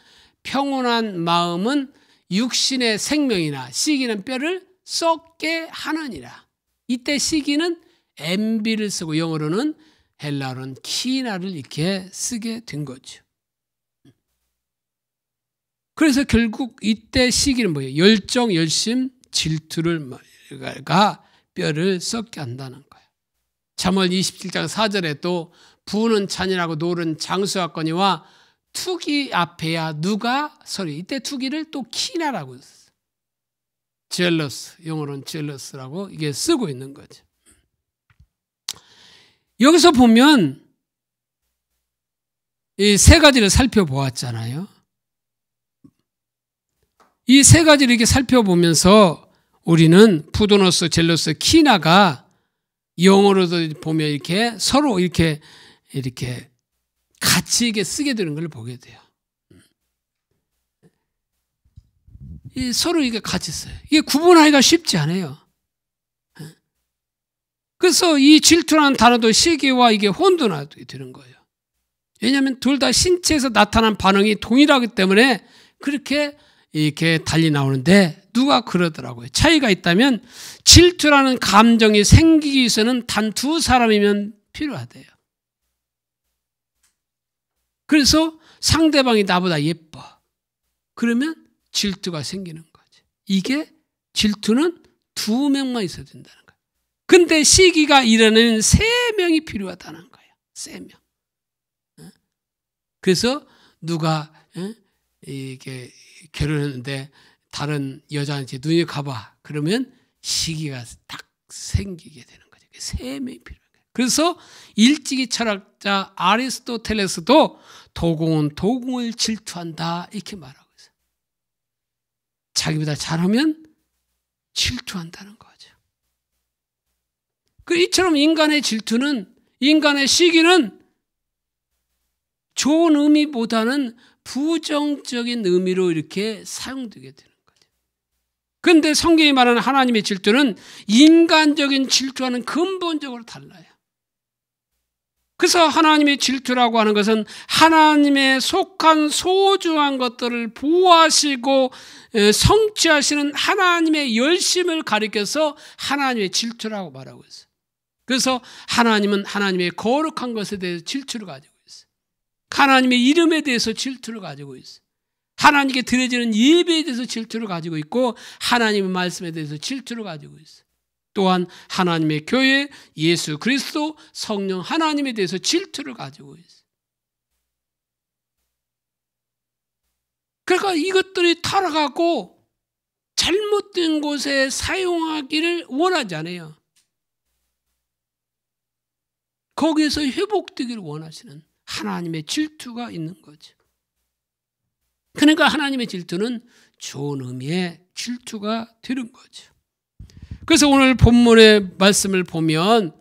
평온한 마음은 육신의 생명이나 시기는 뼈를 썩게 하느니라. 이때 시기는 envy를 쓰고 영어로는 헬라어는 키나를 이렇게 쓰게 된 거죠. 그래서 결국 이때 시기는 뭐예요? 열정, 열심, 질투가 뼈를 썩게 한다는 거예요. 잠언 27장 4절에 또 부는 잔인하고 노는 장수하거니와 투기 앞에야 누가 서리. 이때 투기를 또 키나라고 했어요. 젤러스, 영어로는 젤러스라고 이게 쓰고 있는 거죠. 여기서 보면 이 세 가지를 살펴보았잖아요. 이 세 가지를 이렇게 살펴보면서 우리는 푸도노스, 젤러스, 키나가 영어로도 보면 이렇게 서로 이렇게 같이 이렇게 쓰게 되는 걸 보게 돼요. 이 서로 이게 같이 써요. 이게 구분하기가 쉽지 않아요. 그래서 이 질투라는 단어도 시기와 이게 혼돈하게 되는 거예요. 왜냐하면 둘 다 신체에서 나타난 반응이 동일하기 때문에 그렇게 이렇게 달리 나오는데 누가 그러더라고요. 차이가 있다면 질투라는 감정이 생기기 위해서는 단 두 사람이면 필요하대요. 그래서 상대방이 나보다 예뻐. 그러면 질투가 생기는 거죠. 이게 질투는 두 명만 있어야 된다는 거예요. 근데 시기가 이르는 세 명이 필요하다는 거예요. 세 명. 그래서 누가 이게 결혼했는데 다른 여자한테 눈이 가봐. 그러면 시기가 딱 생기게 되는 거죠. 세 명이 필요해요. 그래서 일찍이 철학자 아리스토텔레스도 도공은 도공을 질투한다 이렇게 말하고 있어요. 자기보다 잘하면 질투한다는 거죠. 이처럼 인간의 질투는, 인간의 시기는 좋은 의미보다는 부정적인 의미로 이렇게 사용되게 되는 거죠. 그런데 성경이 말하는 하나님의 질투는 인간적인 질투와는 근본적으로 달라요. 그래서 하나님의 질투라고 하는 것은 하나님의 속한 소중한 것들을 보호하시고 성취하시는 하나님의 열심을 가리켜서 하나님의 질투라고 말하고 있어요. 그래서 하나님은 하나님의 거룩한 것에 대해서 질투를 가지고 있어요. 하나님의 이름에 대해서 질투를 가지고 있어요. 하나님께 드려지는 예배에 대해서 질투를 가지고 있고 하나님의 말씀에 대해서 질투를 가지고 있어요. 또한 하나님의 교회, 예수 그리스도, 성령 하나님에 대해서 질투를 가지고 있어요. 그러니까 이것들이 타락하고 잘못된 곳에 사용하기를 원하지 않아요. 거기에서 회복되기를 원하시는 하나님의 질투가 있는 거죠. 그러니까 하나님의 질투는 좋은 의미의 질투가 되는 거죠. 그래서 오늘 본문의 말씀을 보면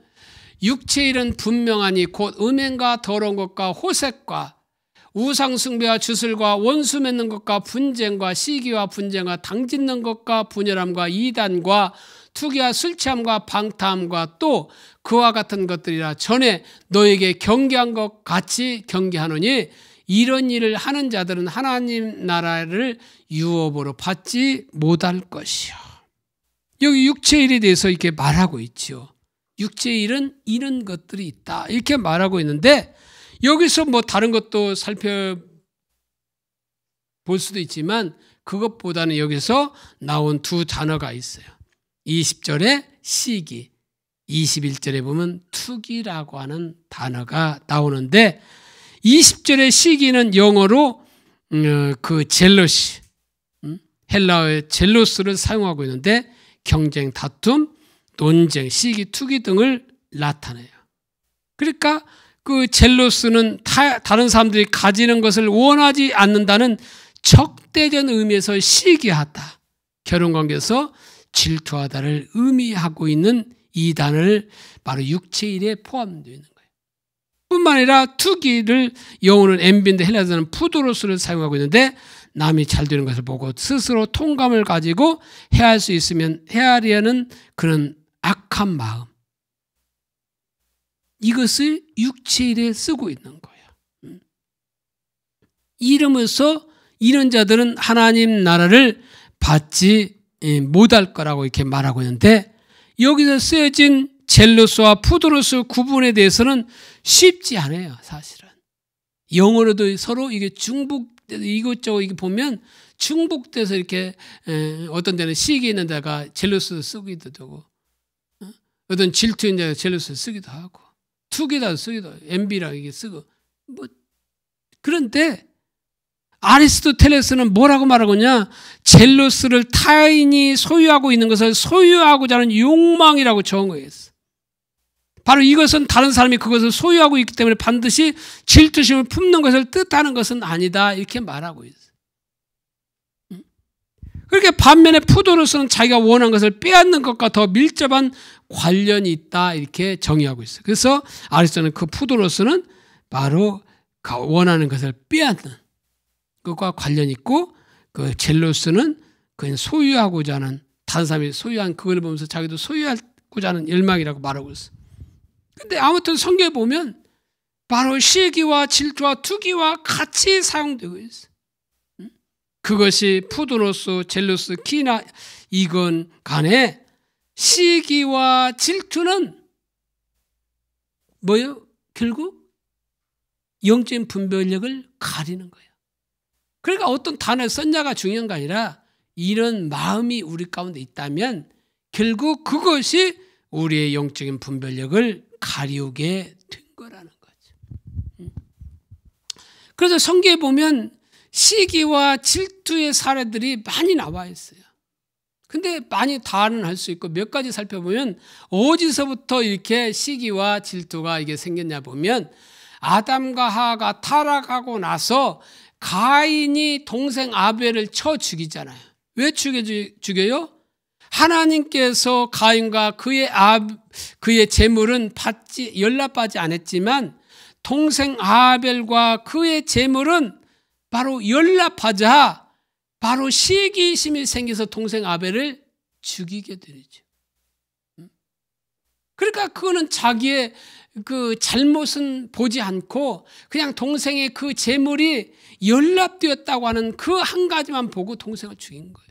육체의 일은 분명하니 곧 음행과 더러운 것과 호색과 우상숭배와 주술과 원수 맺는 것과 분쟁과 시기와 분쟁과 당짓는 것과 분열함과 이단과 투기와 술취함과 방탕함과 또 그와 같은 것들이라 전에 너에게 경계한 것 같이 경계하노니 이런 일을 하는 자들은 하나님 나라를 유업으로 받지 못할 것이요. 여기 육체의 일에 대해서 이렇게 말하고 있죠. 육체의 일은 이런 것들이 있다 이렇게 말하고 있는데 여기서 뭐 다른 것도 살펴볼 수도 있지만 그것보다는 여기서 나온 두 단어가 있어요. 20절에 시기, 21절에 보면 투기라고 하는 단어가 나오는데 20절의 시기는 영어로 그 젤러시, 헬라어의 젤로스를 사용하고 있는데 경쟁, 다툼, 논쟁, 시기, 투기 등을 나타내요. 그러니까 그 젤로스는 다른 사람들이 가지는 것을 원하지 않는다는 적대적 의미에서 시기하다, 결혼관계에서 질투하다를 의미하고 있는 이 단어를 바로 육체일에 포함되어 있는 거예요. 뿐만 아니라 투기를 영어는 엠비인데 헬라어는 푸도로스를 사용하고 있는데 남이 잘 되는 것을 보고 스스로 통감을 가지고 해할 수 있으면 해하려는 그런 악한 마음, 이것을 육체일에 쓰고 있는 거예요. 이러면서 이런 자들은 하나님 나라를 받지 못할 거라고 이렇게 말하고 있는데 여기서 쓰여진 젤로스와 푸도로스 구분에 대해서는 쉽지 않아요. 사실은 영어로도 서로 이게 이것저것 이게 보면 중복돼서 이렇게 어떤 데는 시기 있는 데가 젤로스 쓰기도 되고 어떤 질투 있는 데가 젤로스 쓰기도 하고 투기다 쓰기도 하고 엔비라 이게 쓰고 뭐 그런데 아리스토텔레스는 뭐라고 말하고 있냐? 젤로스를 타인이 소유하고 있는 것을 소유하고자 하는 욕망이라고 정의했어. 바로 이것은 다른 사람이 그것을 소유하고 있기 때문에 반드시 질투심을 품는 것을 뜻하는 것은 아니다 이렇게 말하고 있어. 그렇게 반면에 푸도로스는 자기가 원하는 것을 빼앗는 것과 더 밀접한 관련이 있다 이렇게 정의하고 있어요. 그래서 아리스토는 그 푸도로스는 바로 원하는 것을 빼앗는 것과 관련이 있고 그 젤로스는 그냥 소유하고자 하는 다른 사람이 소유한 그걸 보면서 자기도 소유하고자 하는 열망이라고 말하고 있어. 근데 아무튼 성경에 보면 바로 시기와 질투와 투기와 같이 사용되고 있어. 그것이 푸드로스, 젤루스, 키나 이건 간에 시기와 질투는 뭐예요? 결국 영적인 분별력을 가리는 거예요. 그러니까 어떤 단어를 썼냐가 중요한 게 아니라 이런 마음이 우리 가운데 있다면 결국 그것이 우리의 영적인 분별력을 가리우게 된 거라는 거죠. 그래서 성경에 보면 시기와 질투의 사례들이 많이 나와 있어요. 근데 많이 다는 할 수 있고 몇 가지 살펴보면 어디서부터 이렇게 시기와 질투가 이게 생겼냐 보면 아담과 하와가 타락하고 나서 가인이 동생 아벨을 쳐 죽이잖아요. 왜 죽여요? 하나님께서 가인과 그의 재물은 연락받지 않았지만 동생 아벨과 그의 재물은 바로 연락하자 바로 시기심이 생겨서 동생 아벨을 죽이게 되죠. 그러니까 그거는 자기의 그 잘못은 보지 않고 그냥 동생의 그 재물이 연락되었다고 하는 그 한 가지만 보고 동생을 죽인 거예요.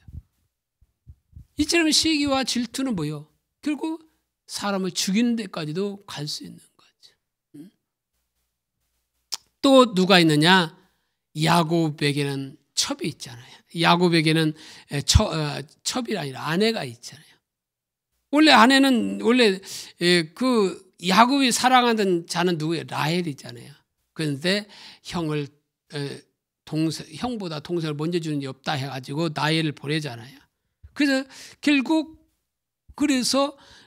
이처럼 시기와 질투는 뭐예요? 결국 사람을 죽이는 데까지도 갈 수 있는 거죠. 또 누가 있느냐? 야곱에게는 첩이 있잖아요. 야곱에게는 첩이 아니라 아내가 있잖아요. 원래 아내는 그 야곱이 사랑하던 자는 누구예요? 라헬이잖아요. 그런데 형보다 동생을 먼저 주는 게 없다 해가지고 라헬을 보내잖아요. 그래서 결국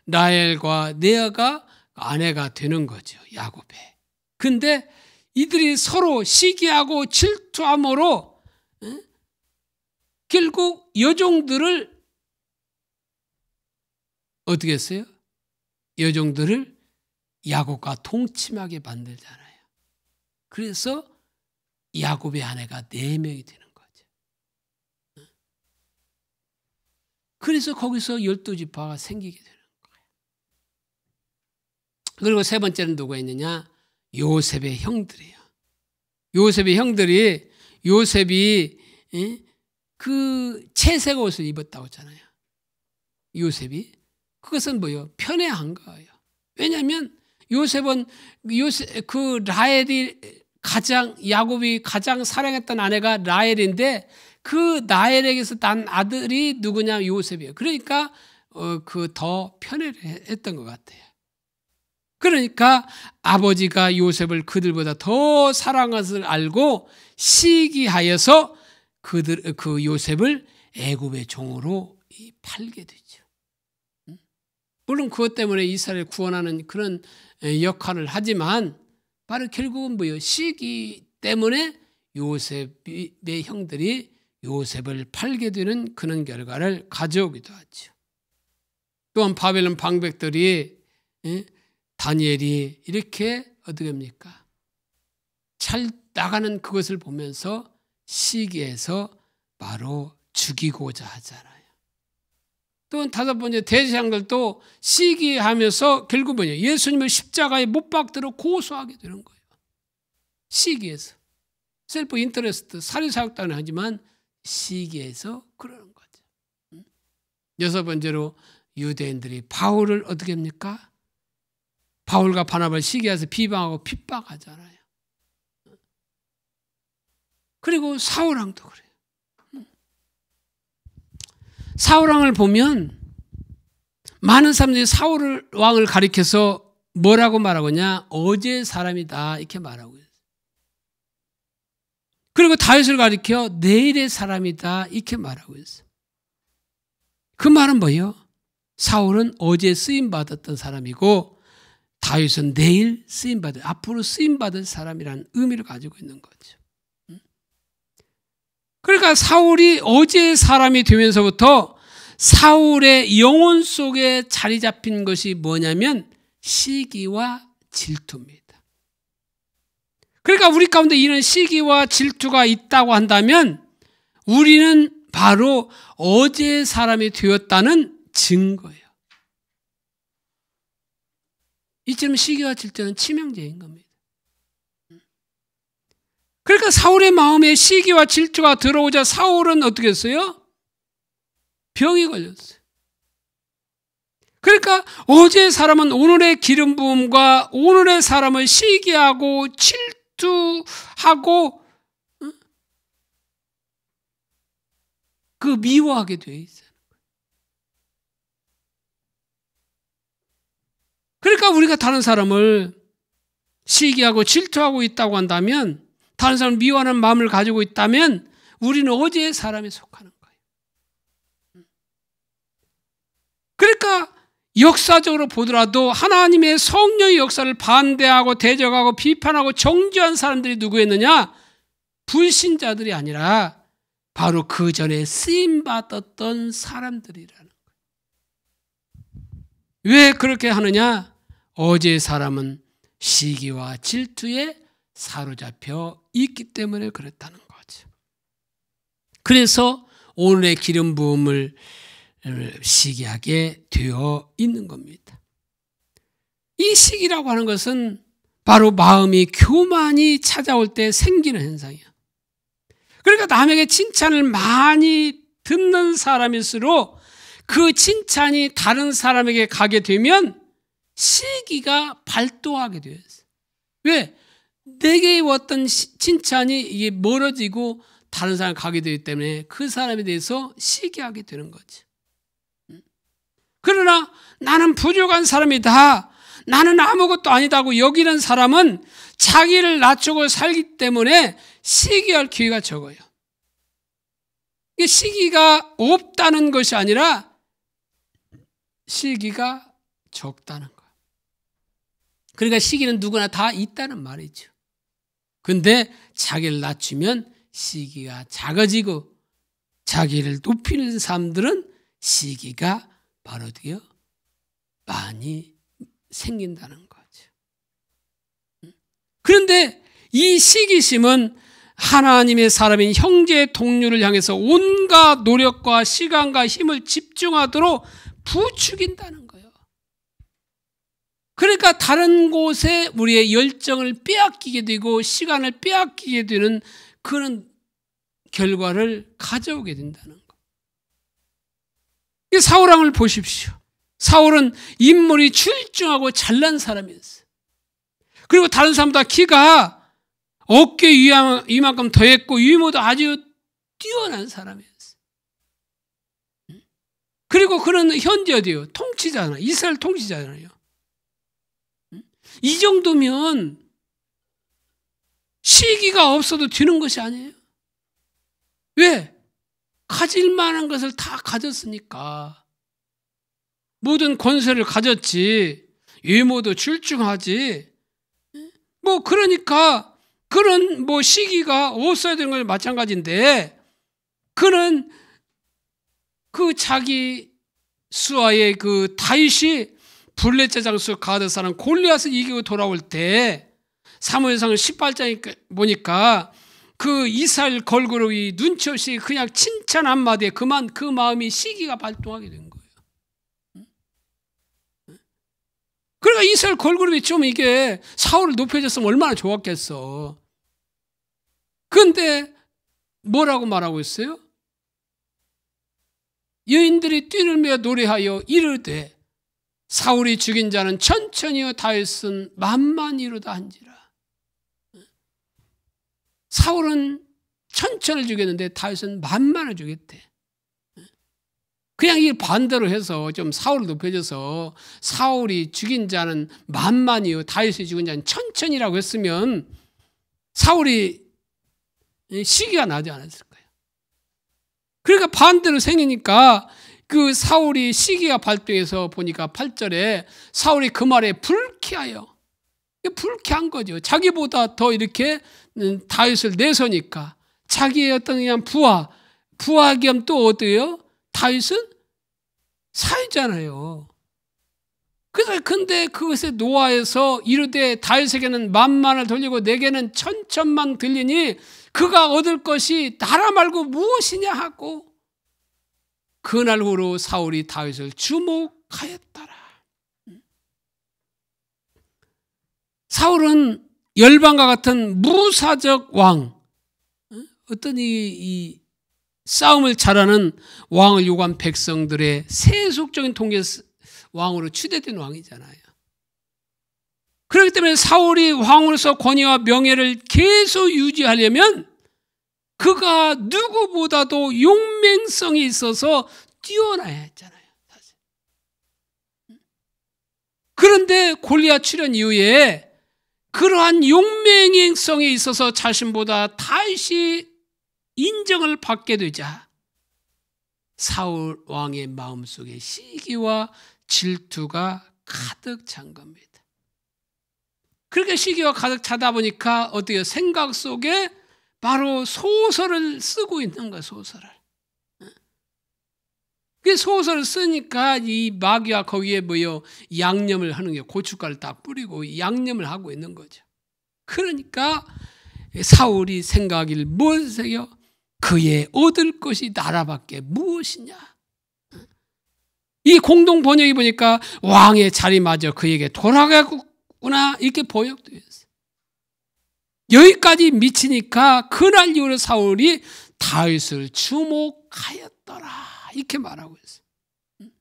라헬과 레아가 아내가 되는 거죠. 야곱에. 근데 이들이 서로 시기하고 질투함으로 결국 여종들을 어떻게 했어요? 여종들을 야곱과 동침하게 만들잖아요. 그래서 야곱의 아내가 4명이 되는 거죠. 그래서 거기서 12지파가 생기게 되는 거예요. 그리고 세 번째는 누가 있느냐? 요셉의 형들이에요. 요셉의 형들이 요셉이 그 채색 옷을 입었다고 했잖아요. 요셉이. 그것은 뭐예요? 편애한 거예요. 왜냐하면 요셉은 그 라헬이 야곱이 가장 사랑했던 아내가 라헬인데 그 라헬에게서 난 아들이 누구냐? 요셉이에요. 그러니까 그 더 편애를 했던 것 같아요. 그러니까 아버지가 요셉을 그들보다 더 사랑한 것을 알고 시기하여서 그 요셉을 애굽의 종으로 팔게 되죠. 물론 그것 때문에 이스라엘을 구원하는 그런 역할을 하지만 바로 결국은 뭐예요? 시기 때문에 요셉의 형들이 요셉을 팔게 되는 그런 결과를 가져오기도 하죠. 또한 바벨론 방백들이 다니엘이 이렇게 어떻게 합니까? 잘 나가는 그것을 보면서 시기해서 바로 죽이고자 하잖아요. 또 다섯 번째 대제사장들도 시기하면서 결국 뭐냐? 예수님을 십자가에 못 박도록 고소하게 되는 거예요. 시기해서. 셀프 인터레스트, 사리사욕단을 하지만 시기해서 그러는 거죠. 여섯 번째로 유대인들이 바울을 어떻게 합니까? 바울과 바나바를 시기해서 비방하고 핍박하잖아요. 그리고 사울왕도 그래요. 사울왕을 보면 많은 사람들이 사울왕을 가리켜서 뭐라고 말하고냐? 어제의 사람이다 이렇게 말하고 있어요. 그리고 다윗을 가리켜 내일의 사람이다 이렇게 말하고 있어요. 그 말은 뭐예요? 사울은 어제 쓰임받았던 사람이고 다윗은 내일 앞으로 쓰임받을 사람이라는 의미를 가지고 있는 거죠. 그러니까 사울이 어제의 사람이 되면서부터 사울의 영혼 속에 자리 잡힌 것이 뭐냐면 시기와 질투입니다. 그러니까 우리 가운데 이런 시기와 질투가 있다고 한다면 우리는 바로 어제의 사람이 되었다는 증거예요. 이처럼 시기와 질투는 치명적인 겁니다. 그러니까 사울의 마음에 시기와 질투가 들어오자 사울은 어떻게 했어요? 병이 걸렸어요. 그러니까 어제의 사람은 오늘의 기름 부음과 오늘의 사람을 시기하고 질투하고 그 미워하게 되어 있어요. 그러니까 우리가 다른 사람을 시기하고 질투하고 있다고 한다면, 다른 사람을 미워하는 마음을 가지고 있다면 우리는 어제의 사람에 속하는 거예요. 그러니까 역사적으로 보더라도 하나님의 성령의 역사를 반대하고 대적하고 비판하고 정죄한 사람들이 누구였느냐? 불신자들이 아니라 바로 그 전에 쓰임받았던 사람들이라는 거예요. 왜 그렇게 하느냐? 어제의 사람은 시기와 질투에 사로잡혀 있기 때문에 그렇다는 거죠. 그래서 오늘의 기름 부음을 시기하게 되어 있는 겁니다. 이 시기라고 하는 것은 바로 마음이 교만이 찾아올 때 생기는 현상이에요. 그러니까 남에게 칭찬을 많이 듣는 사람일수록 그 칭찬이 다른 사람에게 가게 되면 시기가 발동하게 되어요. 왜? 내게 왔던 칭찬이 이게 멀어지고 다른 사람 가게 되기 때문에 그 사람에 대해서 시기하게 되는 거죠. 그러나 나는 부족한 사람이다, 나는 아무것도 아니다고 여기는 사람은 자기를 낮추고 살기 때문에 시기할 기회가 적어요. 시기가 없다는 것이 아니라 시기가 적다는 거예요. 그러니까 시기는 누구나 다 있다는 말이죠. 근데 자기를 낮추면 시기가 작아지고, 자기를 높이는 사람들은 시기가 바로 어떻게요? 많이 생긴다는 거죠. 그런데 이 시기심은 하나님의 사람인 형제 동료를 향해서 온갖 노력과 시간과 힘을 집중하도록 부추긴다는 거예요. 그러니까 다른 곳에 우리의 열정을 빼앗기게 되고 시간을 빼앗기게 되는 그런 결과를 가져오게 된다는 거예요. 사울 왕을 보십시오. 사울은 인물이 출중하고 잘난 사람이었어요. 그리고 다른 사람보다 키가 어깨 이만큼 더했고 유모도 아주 뛰어난 사람이었어요. 그리고 그는 현재 어디요? 통치자잖아요. 이스라엘 통치자잖아요. 이 정도면 시기가 없어도 되는 것이 아니에요. 왜? 가질 만한 것을 다 가졌으니까. 모든 권세를 가졌지. 유모도 출중하지. 그러니까 그런 시기가 없어야 되는 건 마찬가지인데, 그는 그 자기 수하의 그 다윗이 블레셋 장수 가드 사람 골리앗을 이기고 돌아올 때 사무엘상 18장에 보니까 그 이스라엘 걸그룹이 눈치 없이 그냥 칭찬 한마디에 그만 그 마음이 시기가 발동하게 된 거예요. 그러니까 이스라엘 걸그룹이 좀 이게 사울을 높여줬으면 얼마나 좋았겠어. 그런데 뭐라고 말하고 있어요? 여인들이 뛰놀며 노래하여 이르되 사울이 죽인 자는 천천히요 다윗은 만만히로다 한지라. 사울은 천천을 죽였는데 다윗은 만만을 죽였대. 그냥 이 반대로 해서 좀 사울을 높여줘서 사울이 죽인 자는 만만히요 다윗이 죽인 자는 천천히라고 했으면 사울이 시기가 나지 않았을 거예요. 그러니까 반대로 생기니까 그 사울이 시기가 발동해서 보니까 8절에 사울이 그 말에 불쾌하여, 불쾌한 거죠. 자기보다 더 이렇게 다윗을 내서니까 자기의 어떤 그냥 부하 겸 또 어때요? 다윗은 사위잖아요. 그래서 근데 그것에 노하에서 이르되 다윗에게는 만만을 돌리고 내게는 천천만 들리니 그가 얻을 것이 나라 말고 무엇이냐 하고 그날 후로 사울이 다윗을 주목하였더라. 사울은 열방과 같은 무사적 왕, 어떤 이 싸움을 잘하는 왕을 요구한 백성들의 세속적인 통계 왕으로 추대된 왕이잖아요. 그렇기 때문에 사울이 왕으로서 권위와 명예를 계속 유지하려면 그가 누구보다도 용맹성이 있어서 뛰어나야 했잖아요. 사실. 그런데 골리앗 출현 이후에 그러한 용맹성에 있어서 자신보다 다윗이 인정을 받게 되자 사울 왕의 마음속에 시기와 질투가 가득 찬 겁니다. 그렇게 시기가 가득 차다 보니까 어떻게 생각 속에 바로 소설을 쓰고 있는 거야, 소설을. 그 소설을 쓰니까 이 마귀가 거기에 양념을 하는 게 고춧가루를 딱 뿌리고 양념을 하고 있는 거죠. 그러니까 사울이 생각하기를 무엇이요? 그의 얻을 것이 나라밖에 무엇이냐? 이 공동 번역이 보니까 왕의 자리마저 그에게 돌아가구나 이렇게 번역되어 있어요. 여기까지 미치니까 그날 이후로 사울이 다윗을 주목하였더라 이렇게 말하고 있어요.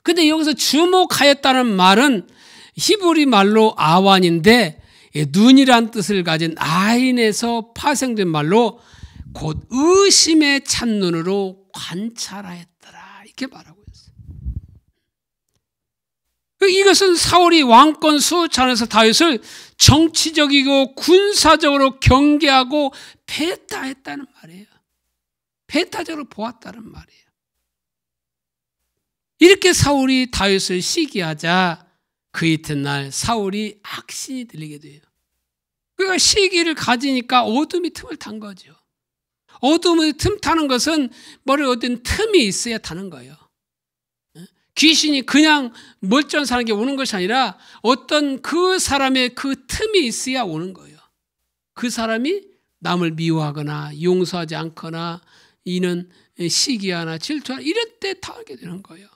근데 여기서 주목하였다는 말은 히브리 말로 아완인데 눈이란 뜻을 가진 아인에서 파생된 말로 곧 의심의 찬눈으로 관찰하였더라 이렇게 말하고 있어요. 이것은 사울이 왕권 수호천에서 다윗을 정치적이고 군사적으로 경계하고 배타했다는 말이에요. 배타적으로 보았다는 말이에요. 이렇게 사울이 다윗을 시기하자 그 이튿날 사울이 악신이 들리게 돼요. 그러니까 시기를 가지니까 어둠이 틈을 탄 거죠. 어둠의 틈 타는 것은 머리에 어떤 틈이 있어야 타는 거예요. 귀신이 그냥 멀쩡한 사람에게 오는 것이 아니라 어떤 그 사람의 그 틈이 있어야 오는 거예요. 그 사람이 남을 미워하거나 용서하지 않거나 이는 시기하나 질투하나 이럴 때 타게 되는 거예요.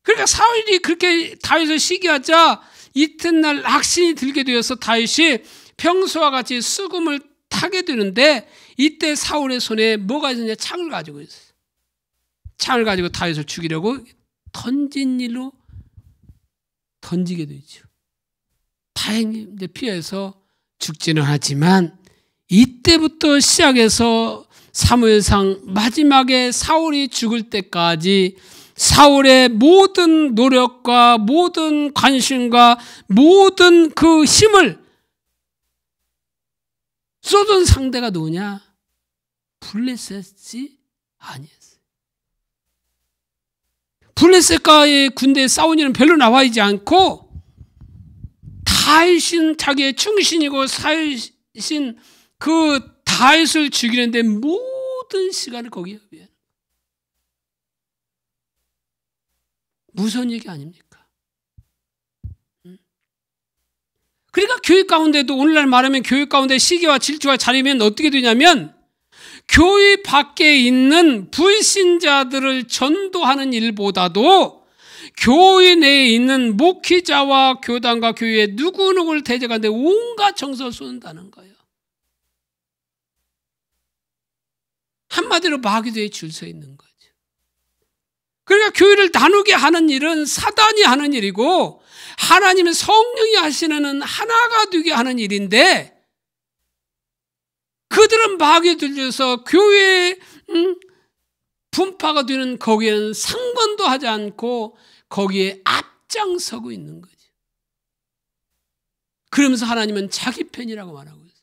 그러니까 사울이 그렇게 다윗을 시기하자 이튿날 악신이 들게 되어서 다윗이 평소와 같이 수금을 타게 되는데 이때 사울의 손에 뭐가 있느냐? 창을 가지고 있어요. 창을 가지고 다윗을 죽이려고 던진 일로 던지게 되죠. 다행히 피해서 죽지는 하지만 이때부터 시작해서 사무엘상 마지막에 사울이 죽을 때까지 사울의 모든 노력과 모든 관심과 모든 그 힘을 쏟은 상대가 누구냐? 블레셋이 아니었어요. 블레셋과의 군대에 싸운 일은 별로 나와 있지 않고 다윗은 자기의 충신이고 사윗인 그 다윗을 죽이는데 모든 시간을 거기에 허비해요. 무서운 얘기 아닙니까? 그러니까 교회 가운데도 오늘날 말하면 교회 가운데 시기와 질투가 자리면 어떻게 되냐면 교회 밖에 있는 불신자들을 전도하는 일보다도 교회 내에 있는 목회자와 교단과 교회에 누구누구를 대적하는데 온갖 정성을 쏟는다는 거예요. 한마디로 마귀도에 줄 서 있는 거죠. 그러니까 교회를 나누게 하는 일은 사단이 하는 일이고 하나님은 성령이 하시는 하나가 되게 하는 일인데 그들은 마귀에 들려서 교회에 분파가 되는 거기에는 상관도 하지 않고 거기에 앞장서고 있는 거죠. 그러면서 하나님은 자기 편이라고 말하고 있어요.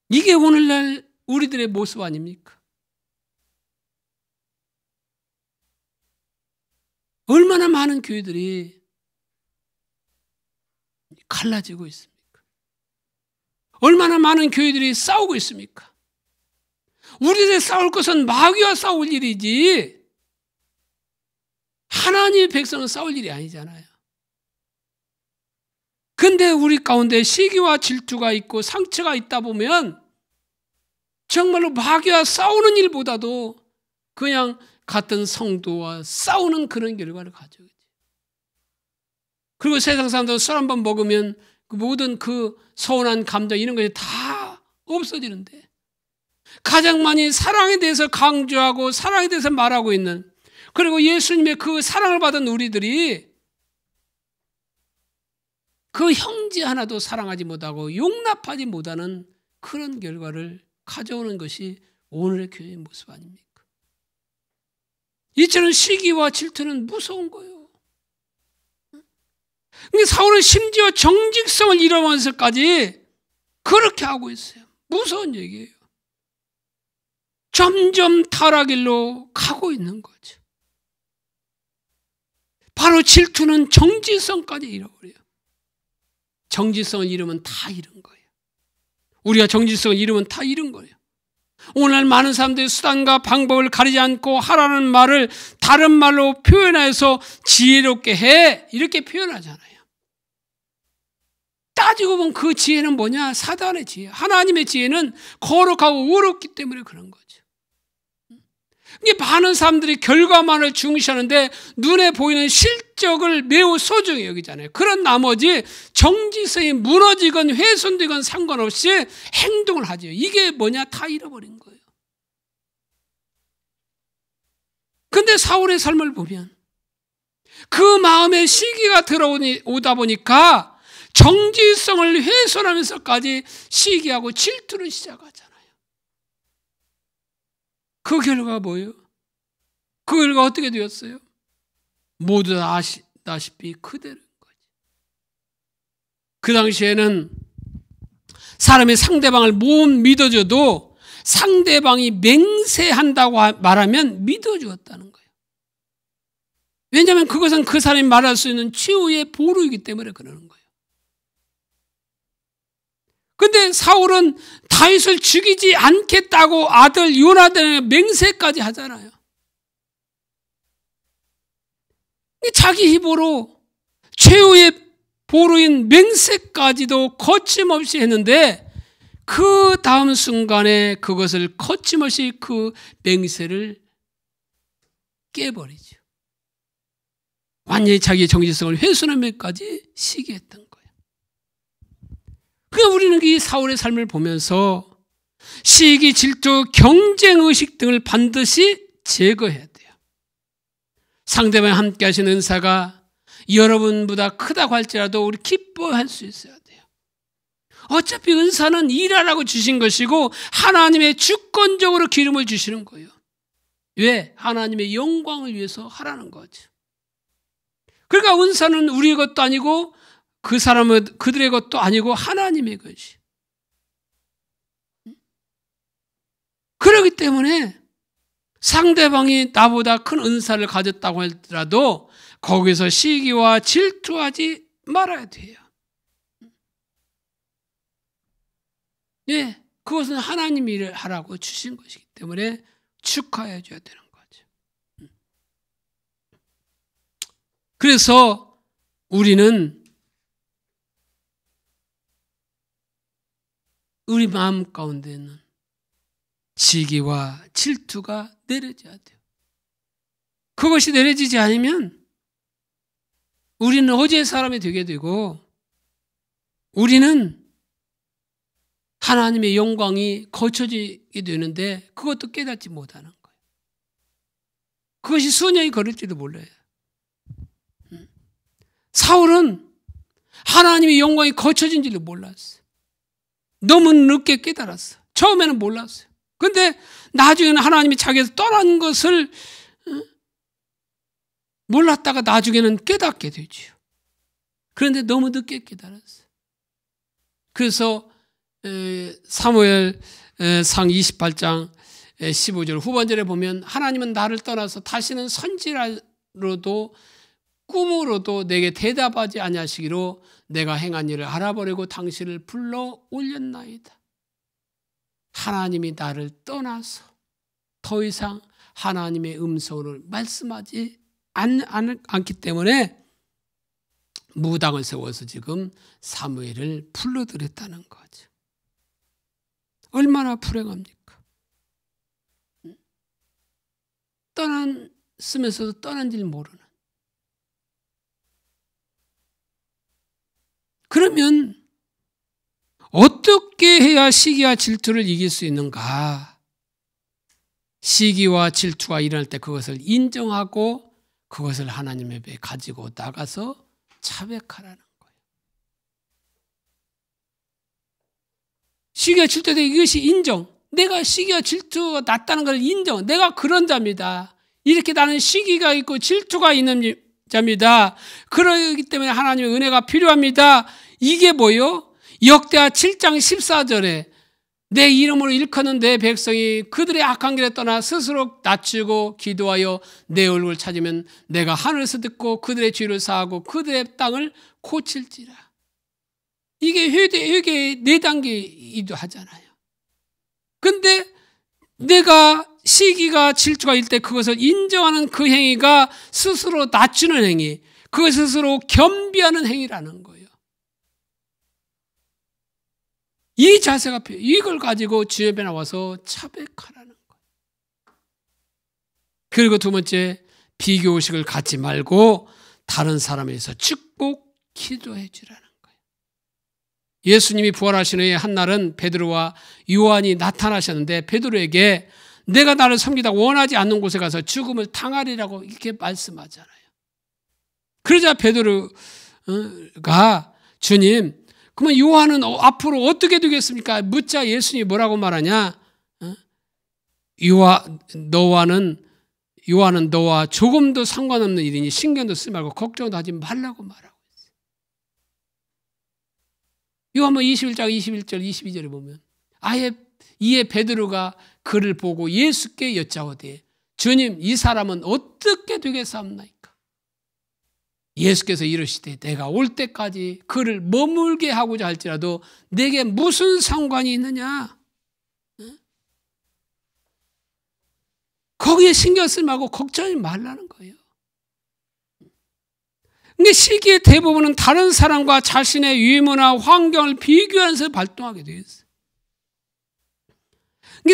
이게 오늘날 우리들의 모습 아닙니까? 얼마나 많은 교회들이 갈라지고 있습니까? 얼마나 많은 교회들이 싸우고 있습니까? 우리들이 싸울 것은 마귀와 싸울 일이지 하나님의 백성은 싸울 일이 아니잖아요. 근데 우리 가운데 시기와 질투가 있고 상처가 있다 보면 정말로 마귀와 싸우는 일보다도 그냥 같은 성도와 싸우는 그런 결과를 가져오지. 그리고 세상 사람들 술 한 번 먹으면 그 모든 그 서운한 감정 이런 것이 다 없어지는데 가장 많이 사랑에 대해서 강조하고 사랑에 대해서 말하고 있는, 그리고 예수님의 그 사랑을 받은 우리들이 그 형제 하나도 사랑하지 못하고 용납하지 못하는 그런 결과를 가져오는 것이 오늘의 교회의 모습 아닙니까? 이처럼 시기와 질투는 무서운 거예요. 사울은 심지어 정직성을 잃어가면서까지 그렇게 하고 있어요. 무서운 얘기예요. 점점 타락길로 가고 있는 거죠. 바로 질투는 정직성까지 잃어버려요. 정직성을 잃으면 다 잃은 거예요. 우리가 정직성을 잃으면 다 잃은 거예요. 오늘 많은 사람들이 수단과 방법을 가리지 않고 하라는 말을 다른 말로 표현해서 지혜롭게 해, 이렇게 표현하잖아요. 따지고 보면 그 지혜는 뭐냐? 사단의 지혜. 하나님의 지혜는 거룩하고 의롭기 때문에 그런 거죠. 이게 많은 사람들이 결과만을 중시하는데 눈에 보이는 실적을 매우 소중히 여기잖아요. 그런 나머지 정직성이 무너지건 훼손되건 상관없이 행동을 하죠. 이게 뭐냐? 다 잃어버린 거예요. 근데 사울의 삶을 보면 그 마음에 시기가 들어오다 보니까 정직성을 훼손하면서까지 시기하고 질투를 시작하잖아요. 그 결과가 뭐예요? 그 결과가 어떻게 되었어요? 모두 다 아시다시피 그대로인 거죠. 그 당시에는 사람이 상대방을 못 믿어줘도 상대방이 맹세한다고 말하면 믿어주었다는 거예요. 왜냐하면 그것은 그 사람이 말할 수 있는 최후의 보루이기 때문에 그러는 거예요. 근데 사울은 다윗을 죽이지 않겠다고 아들 요나단에게 맹세까지 하잖아요. 자기 힘으로 최후의 보루인 맹세까지도 거침없이 했는데 그 다음 순간에 그것을 거침없이 그 맹세를 깨버리죠. 완전히 자기의 정체성을 훼손하면까지 시기했던 거예요. 그러니까 우리는 이 사울의 삶을 보면서 시기, 질투, 경쟁의식 등을 반드시 제거해야 돼요. 상대방이 함께 하신 은사가 여러분보다 크다고 할지라도 우리 기뻐할 수 있어야 돼요. 어차피 은사는 일하라고 주신 것이고 하나님의 주권적으로 기름을 주시는 거예요. 왜? 하나님의 영광을 위해서 하라는 거죠. 그러니까 은사는 우리의 것도 아니고 그 사람은 그들의 것도 아니고 하나님의 것이. 그렇기 때문에 상대방이 나보다 큰 은사를 가졌다고 하더라도 거기서 시기와 질투하지 말아야 돼요. 예, 그것은 하나님이 일을 하라고 주신 것이기 때문에 축하해 줘야 되는 거죠. 그래서 우리는 우리 마음 가운데는 시기와 질투가 내려져야 돼요. 그것이 내려지지 않으면 우리는 어제의 사람이 되게 되고 우리는 하나님의 영광이 거쳐지게 되는데 그것도 깨닫지 못하는 거예요. 그것이 수년이 걸릴지도 몰라요. 사울은 하나님의 영광이 거쳐진 줄을 몰랐어요. 너무 늦게 깨달았어. 처음에는 몰랐어요. 그런데 나중에는 하나님이 자기에서 떠난 것을 몰랐다가 나중에는 깨닫게 되죠. 그런데 너무 늦게 깨달았어요. 그래서 사무엘상 28장 15절 후반절에 보면 하나님은 나를 떠나서 다시는 선지라로도 꿈으로도 내게 대답하지 아니하시기로 내가 행한 일을 알아버리고 당신을 불러 올렸나이다. 하나님이 나를 떠나서 더 이상 하나님의 음성을 말씀하지 않기 때문에 무당을 세워서 지금 사무엘을 불러들였다는 거죠. 얼마나 불행합니까? 떠났으면서도 떠난 줄 모르는. 그러면 어떻게 해야 시기와 질투를 이길 수 있는가? 시기와 질투가 일어날 때 그것을 인정하고 그것을 하나님 앞에 가지고 나가서 자백하라는 거예요. 시기와 질투에 대해 이것이 인정. 내가 시기와 질투가 났다는 걸 인정. 내가 그런 자입니다. 이렇게 나는 시기가 있고 질투가 있는 자입니다. 그러기 때문에 하나님의 은혜가 필요합니다. 이게 뭐요? 역대하 7장 14절에 내 이름으로 일컫는 내 백성이 그들의 악한 길에 떠나 스스로 낮추고 기도하여 내 얼굴을 찾으면 내가 하늘에서 듣고 그들의 죄를 사하고 그들의 땅을 고칠지라. 이게 회개의 4단계이기도 하잖아요. 근데 내가 시기가 질투가 일 때 그것을 인정하는 그 행위가 스스로 낮추는 행위, 그것 스스로 겸비하는 행위라는 거예요. 이 자세가 필요해요. 이걸 가지고 주님 앞에 나와서 자백하라는 거예요. 그리고 두 번째, 비교의식을 갖지 말고 다른 사람에 대해서 축복 기도해 주라는 거예요. 예수님이 부활하신 후에 한날은 베드로와 요한이 나타나셨는데 베드로에게 내가 나를 섬기다 원하지 않는 곳에 가서 죽음을 당하리라고 이렇게 말씀하잖아요. 그러자 베드로가 주님, 그러면 요한은 앞으로 어떻게 되겠습니까? 묻자 예수님이 뭐라고 말하냐? 요한은 너와 조금도 상관없는 일이니 신경도 쓰지 말고 걱정도 하지 말라고 말하고 있어요. 요한복음 21장 21절 22절에 보면 아예 이에 베드로가 그를 보고 예수께 여짜오되 주님, 이 사람은 어떻게 되겠사옵나이까? 예수께서 이르시되 내가 올 때까지 그를 머물게 하고자 할지라도 내게 무슨 상관이 있느냐? 거기에 신경 쓰지 말고 걱정하지 말라는 거예요. 근데 시기의 대부분은 다른 사람과 자신의 유무나 환경을 비교하면서 발동하게 되어 있어요.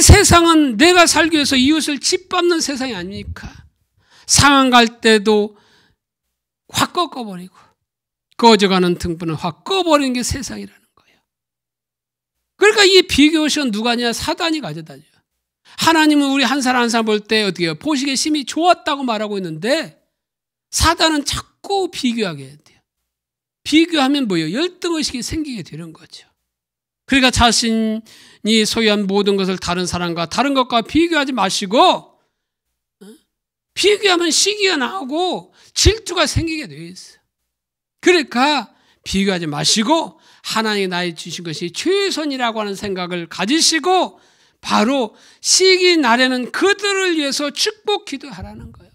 세상은 내가 살기 위해서 이웃을 짓밟는 세상이 아닙니까? 상한 갈 때도 확 꺾어버리고 꺼져가는 등불은 확 꺼버리는 게 세상이라는 거예요. 그러니까 이 비교의식은 누가 하냐? 사단이 가져다줘요. 하나님은 우리 한 사람 한 사람 볼 때 어떻게 해요? 보시기에 심히 좋았다고 말하고 있는데 사단은 자꾸 비교하게 해야 돼요. 비교하면 뭐예요? 열등의식이 생기게 되는 거죠. 그러니까 자신이 소유한 모든 것을 다른 사람과 다른 것과 비교하지 마시고 비교하면 시기가 나오고 질투가 생기게 되어 있어요. 그러니까 비교하지 마시고 하나님이 나에게 주신 것이 최선이라고 하는 생각을 가지시고 바로 시기 날에는 그들을 위해서 축복 기도하라는 거예요.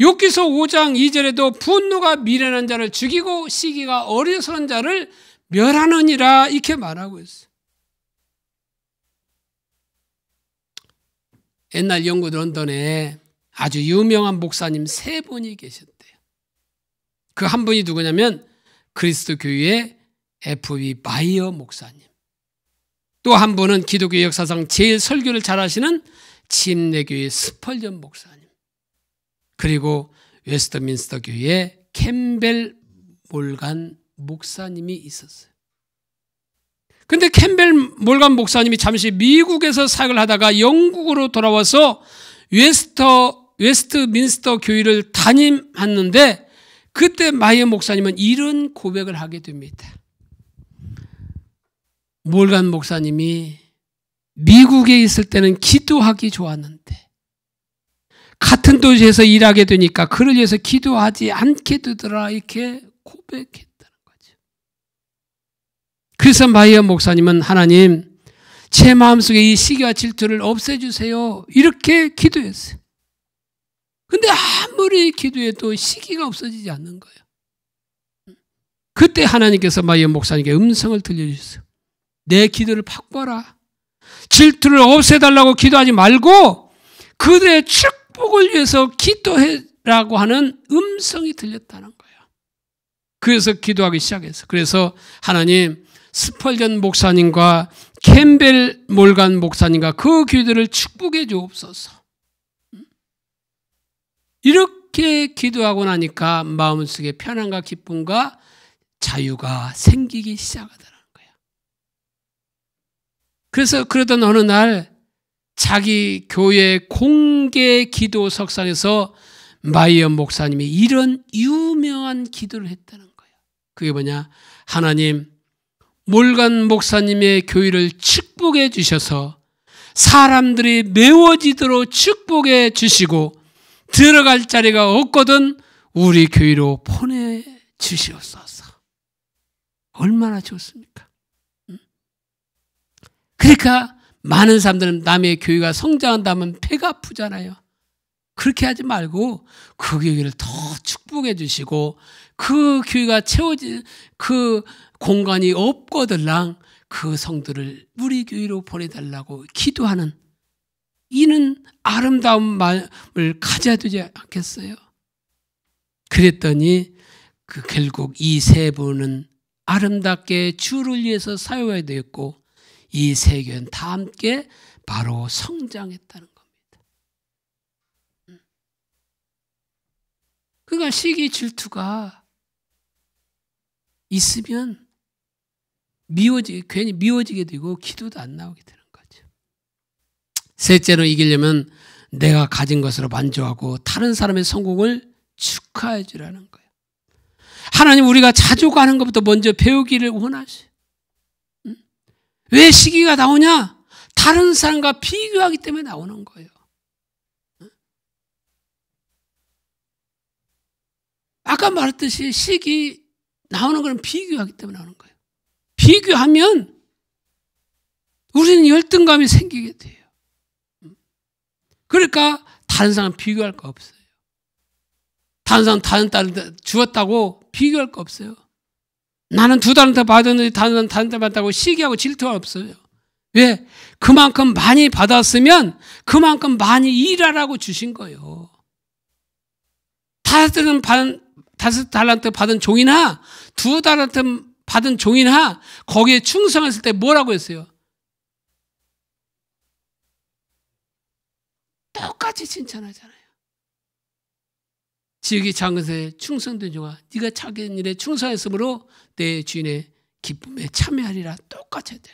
욥기서 5장 2절에도 분노가 미련한 자를 죽이고 시기가 어리석은 자를 멸하느니라 이렇게 말하고 있어요. 옛날 영국 런던에 아주 유명한 목사님 3분이 계셨대요. 그 한 분이 누구냐면 그리스도 교회의 F.B. 바이어 목사님. 또 한 분은 기독교 역사상 제일 설교를 잘하시는 침례교회 스펄전 목사님. 그리고 웨스트민스터 교회의 캠벨 몰간 목사님이 있었어요. 근데 캠벨 몰간 목사님이 잠시 미국에서 사역을 하다가 영국으로 돌아와서 웨스트민스터 교회를 담임했는데 그때 마이어 목사님은 이런 고백을 하게 됩니다. 몰간 목사님이 미국에 있을 때는 기도하기 좋았는데 같은 도시에서 일하게 되니까 그를 위해서 기도하지 않게 되더라 이렇게 고백했다는 거죠. 그래서 마이어 목사님은 하나님 제 마음속에 이 시기와 질투를 없애주세요 이렇게 기도했어요. 근데 아무리 기도해도 시기가 없어지지 않는 거예요. 그때 하나님께서 마이어 목사님께 음성을 들려주셨어요. 내 기도를 바꿔라. 질투를 없애달라고 기도하지 말고 그들의 축복을 위해서 기도해라고 하는 음성이 들렸다는 거예요. 그래서 기도하기 시작했어요. 그래서 하나님 스펄전 목사님과 캠벨 몰간 목사님과 그 교회들을 축복해 주옵소서. 이렇게 기도하고 나니까 마음속에 편안과 기쁨과 자유가 생기기 시작하더라는 거야. 그래서 그러던 어느 날 자기 교회 공개 기도 석상에서 마이언 목사님이 이런 유명한 기도를 했다는 거예요. 그게 뭐냐? 하나님, 몰간 목사님의 교회를 축복해 주셔서 사람들이 메워지도록 축복해 주시고 들어갈 자리가 없거든 우리 교회로 보내주시옵소서. 얼마나 좋습니까? 그러니까 많은 사람들은 남의 교회가 성장한다면 배가 아프잖아요. 그렇게 하지 말고 그 교회를 더 축복해 주시고 그 교회가 채워진 그 공간이 없거들랑 그 성도를 우리 교회로 보내달라고 기도하는 이는 아름다운 마음을 가져야 되지 않겠어요? 그랬더니 결국 이 세 분은 아름답게 주를 위해서 사용해야 되었고 이 세 교회는 다 함께 바로 성장했다는 겁니다. 그러니까 시기 질투가 있으면 괜히 미워지게 되고 기도도 안 나오게 되는 거죠. 셋째로 이기려면 내가 가진 것으로 만족하고 다른 사람의 성공을 축하해 주라는 거예요. 하나님 우리가 자주 가는 것부터 먼저 배우기를 원하셔요. 왜 시기가 나오냐? 다른 사람과 비교하기 때문에 나오는 거예요. 아까 말했듯이 시기 나오는 건 비교하기 때문에 나오는 거예요. 비교하면 우리는 열등감이 생기게 돼요. 그러니까 다른 사람 비교할 거 없어요. 다른 사람 다른 딸한테 주었다고 비교할 거 없어요. 나는 2달란트 받았는데 다른 사람 다른 달 받았다고 시기하고 질투가 없어요. 왜? 그만큼 많이 받았으면 그만큼 많이 일하라고 주신 거예요. 5달란트 받은 종이나 2달란트 받은 종이나 거기에 충성했을 때 뭐라고 했어요? 똑같이 칭찬하잖아요. 지극히 작은 것에 충성된 종아, 네가 작은 일에 충성했으므로 내 주인의 기쁨에 참여하리라. 똑같이 했대.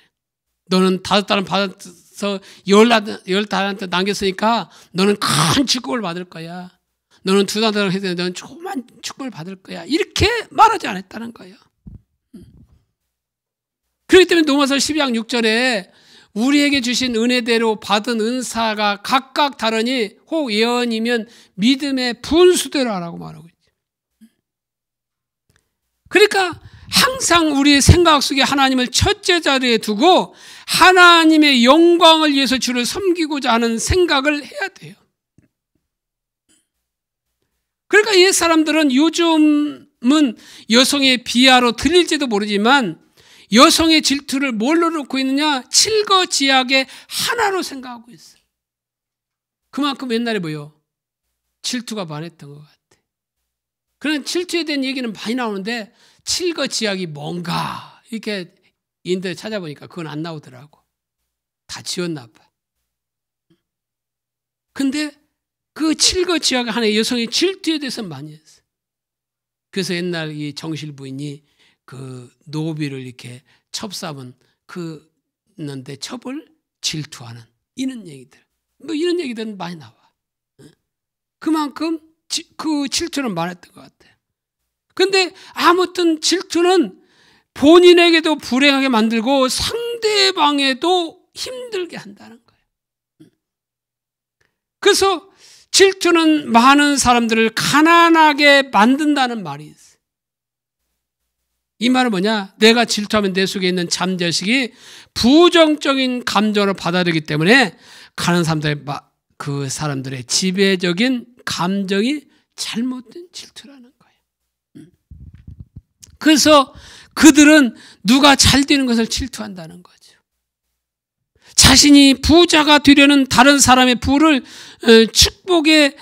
너는 5달란트 받아서 10달란트 남겼으니까 너는 큰 축복을 받을 거야. 너는 2달란트 했을 때 너는 조그만 축복을 받을 거야. 이렇게 말하지 않았다는 거예요. 그렇기 때문에 로마서 12장 6절에 우리에게 주신 은혜대로 받은 은사가 각각 다르니 혹 예언이면 믿음의 분수대로 하라고 말하고 있죠. 그러니까 항상 우리의 생각 속에 하나님을 첫째 자리에 두고 하나님의 영광을 위해서 주를 섬기고자 하는 생각을 해야 돼요. 그러니까 이 사람들은 요즘은 여성의 비하로 들릴지도 모르지만 여성의 질투를 뭘로 놓고 있느냐? 칠거지약의 하나로 생각하고 있어요. 그만큼 옛날에 뭐요? 질투가 많았던 것 같아요. 그런 질투에 대한 얘기는 많이 나오는데 칠거지약이 뭔가 이렇게 인터넷 찾아보니까 그건 안 나오더라고. 다 지웠나 봐. 근데 그 칠거지약 하나의 여성의 질투에 대해서 많이 했어요. 그래서 옛날 이 정실 부인이 그 노비를 이렇게 첩삼은 그는데 첩을 질투하는 이런 얘기들, 뭐 이런 얘기들은 많이 나와. 그만큼 그 질투는 많았던 것 같아요. 근데 아무튼 질투는 본인에게도 불행하게 만들고 상대방에도 힘들게 한다는 거예요. 그래서 질투는 많은 사람들을 가난하게 만든다는 말이 있어요. 이 말은 뭐냐? 내가 질투하면 내 속에 있는 잠재의식이 부정적인 감정을 받아들이기 때문에 그 사람들의 지배적인 감정이 잘못된 질투라는 거예요. 그래서 그들은 누가 잘 되는 것을 질투한다는 거죠. 자신이 부자가 되려는 다른 사람의 부를 축복해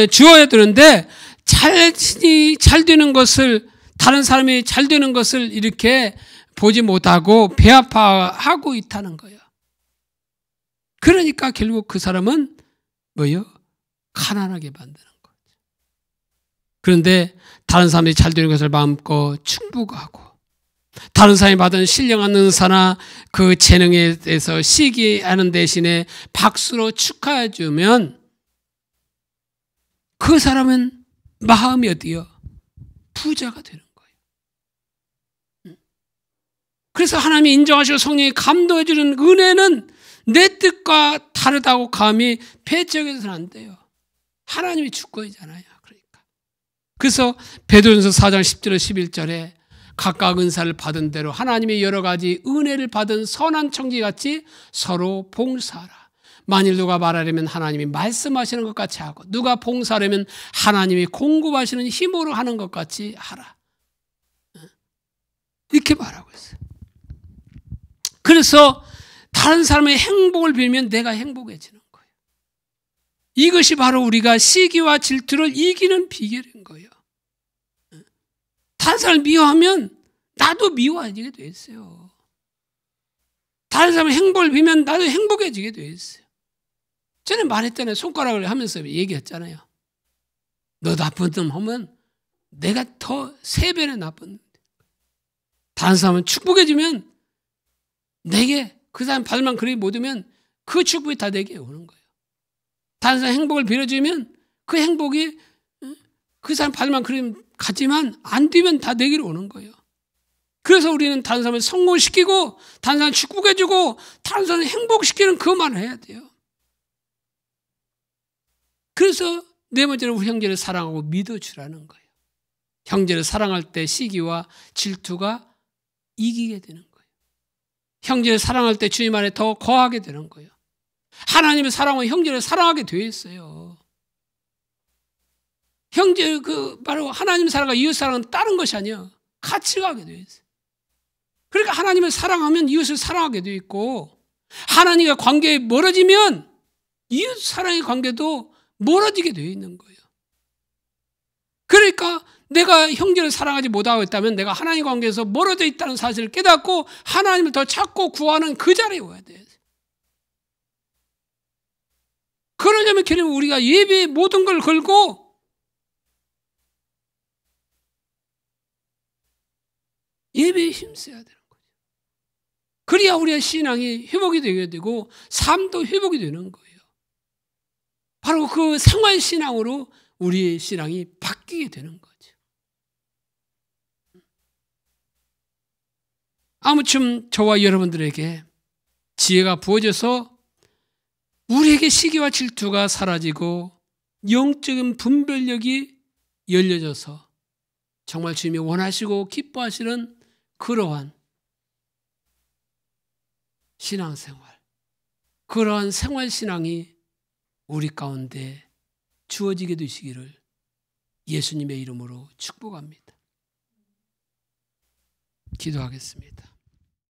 주어야 되는데 자신이 잘 되는 것을 다른 사람이 잘 되는 것을 이렇게 보지 못하고 배아파하고 있다는 거예요. 그러니까 결국 그 사람은 뭐예요? 가난하게 만드는 거죠. 그런데 다른 사람들이 잘 되는 것을 마음껏 축복하고 다른 사람이 받은 신령한 은사나 그 재능에 대해서 시기하는 대신에 박수로 축하해 주면 그 사람은 마음이 어디요? 부자가 되는 거예요. 그래서 하나님이 인정하시고 성령이 감동해 주는 은혜는 내 뜻과 다르다고 감히 배척해서는 안 돼요. 하나님이 주권이잖아요. 그러니까. 그래서 베드로전서 4장 10절 11절에 각각 은사를 받은 대로 하나님의 여러 가지 은혜를 받은 선한 청지같이 서로 봉사하라. 만일 누가 말하려면 하나님이 말씀하시는 것 같이 하고 누가 봉사하려면 하나님이 공급하시는 힘으로 하는 것 같이 하라. 이렇게 말하고 있어요. 그래서 다른 사람의 행복을 빌면 내가 행복해지는 거예요. 이것이 바로 우리가 시기와 질투를 이기는 비결인 거예요. 다른 사람을 미워하면 나도 미워해지게 돼 있어요. 다른 사람의 행복을 빌면 나도 행복해지게 돼 있어요. 전에 말했잖아요. 손가락을 하면서 얘기했잖아요. 너 나쁜 놈 하면 내가 더 3배나 나쁜 놈. 다른 사람은 축복해주면 내게 그 사람 받을 만큼 그렇게 못 오면 그 축복이 다 내게 오는 거예요. 다른 사람 행복을 빌어주면 그 행복이 그 사람 받을 만큼 그렇게 가지만 안 되면 다 내게로 오는 거예요. 그래서 우리는 다른 사람을 성공시키고 다른 사람을 축복해주고 다른 사람을 행복시키는 그것만 해야 돼요. 그래서 네 번째로 우리 형제를 사랑하고 믿어주라는 거예요. 형제를 사랑할 때 시기와 질투가 이기게 되는 거예요. 형제를 사랑할 때 주님 안에 더 거하게 되는 거예요. 하나님의 사랑은 형제를 사랑하게 되어 있어요. 형제 바로 하나님의 사랑과 이웃 사랑은 다른 것이 아니에요. 같이 가게 되어 있어요. 그러니까 하나님을 사랑하면 이웃을 사랑하게 되어 있고 하나님과 관계에 멀어지면 이웃 사랑의 관계도 멀어지게 되어 있는 거예요. 그러니까 내가 형제를 사랑하지 못하고 있다면 내가 하나님 관계에서 멀어져 있다는 사실을 깨닫고 하나님을 더 찾고 구하는 그 자리에 와야 돼요. 그러려면 결국 우리가 예배에 모든 걸 걸고 예배에 힘써야 되는 거죠. 그래야 우리의 신앙이 회복이 되게 되고 삶도 회복이 되는 거예요. 바로 그 생활신앙으로 우리의 신앙이 바뀌게 되는 거죠. 아무튼 저와 여러분들에게 지혜가 부어져서 우리에게 시기와 질투가 사라지고 영적인 분별력이 열려져서 정말 주님이 원하시고 기뻐하시는 그러한 신앙생활, 그러한 생활신앙이 우리 가운데 주어지게 되시기를 예수님의 이름으로 축복합니다. 기도하겠습니다.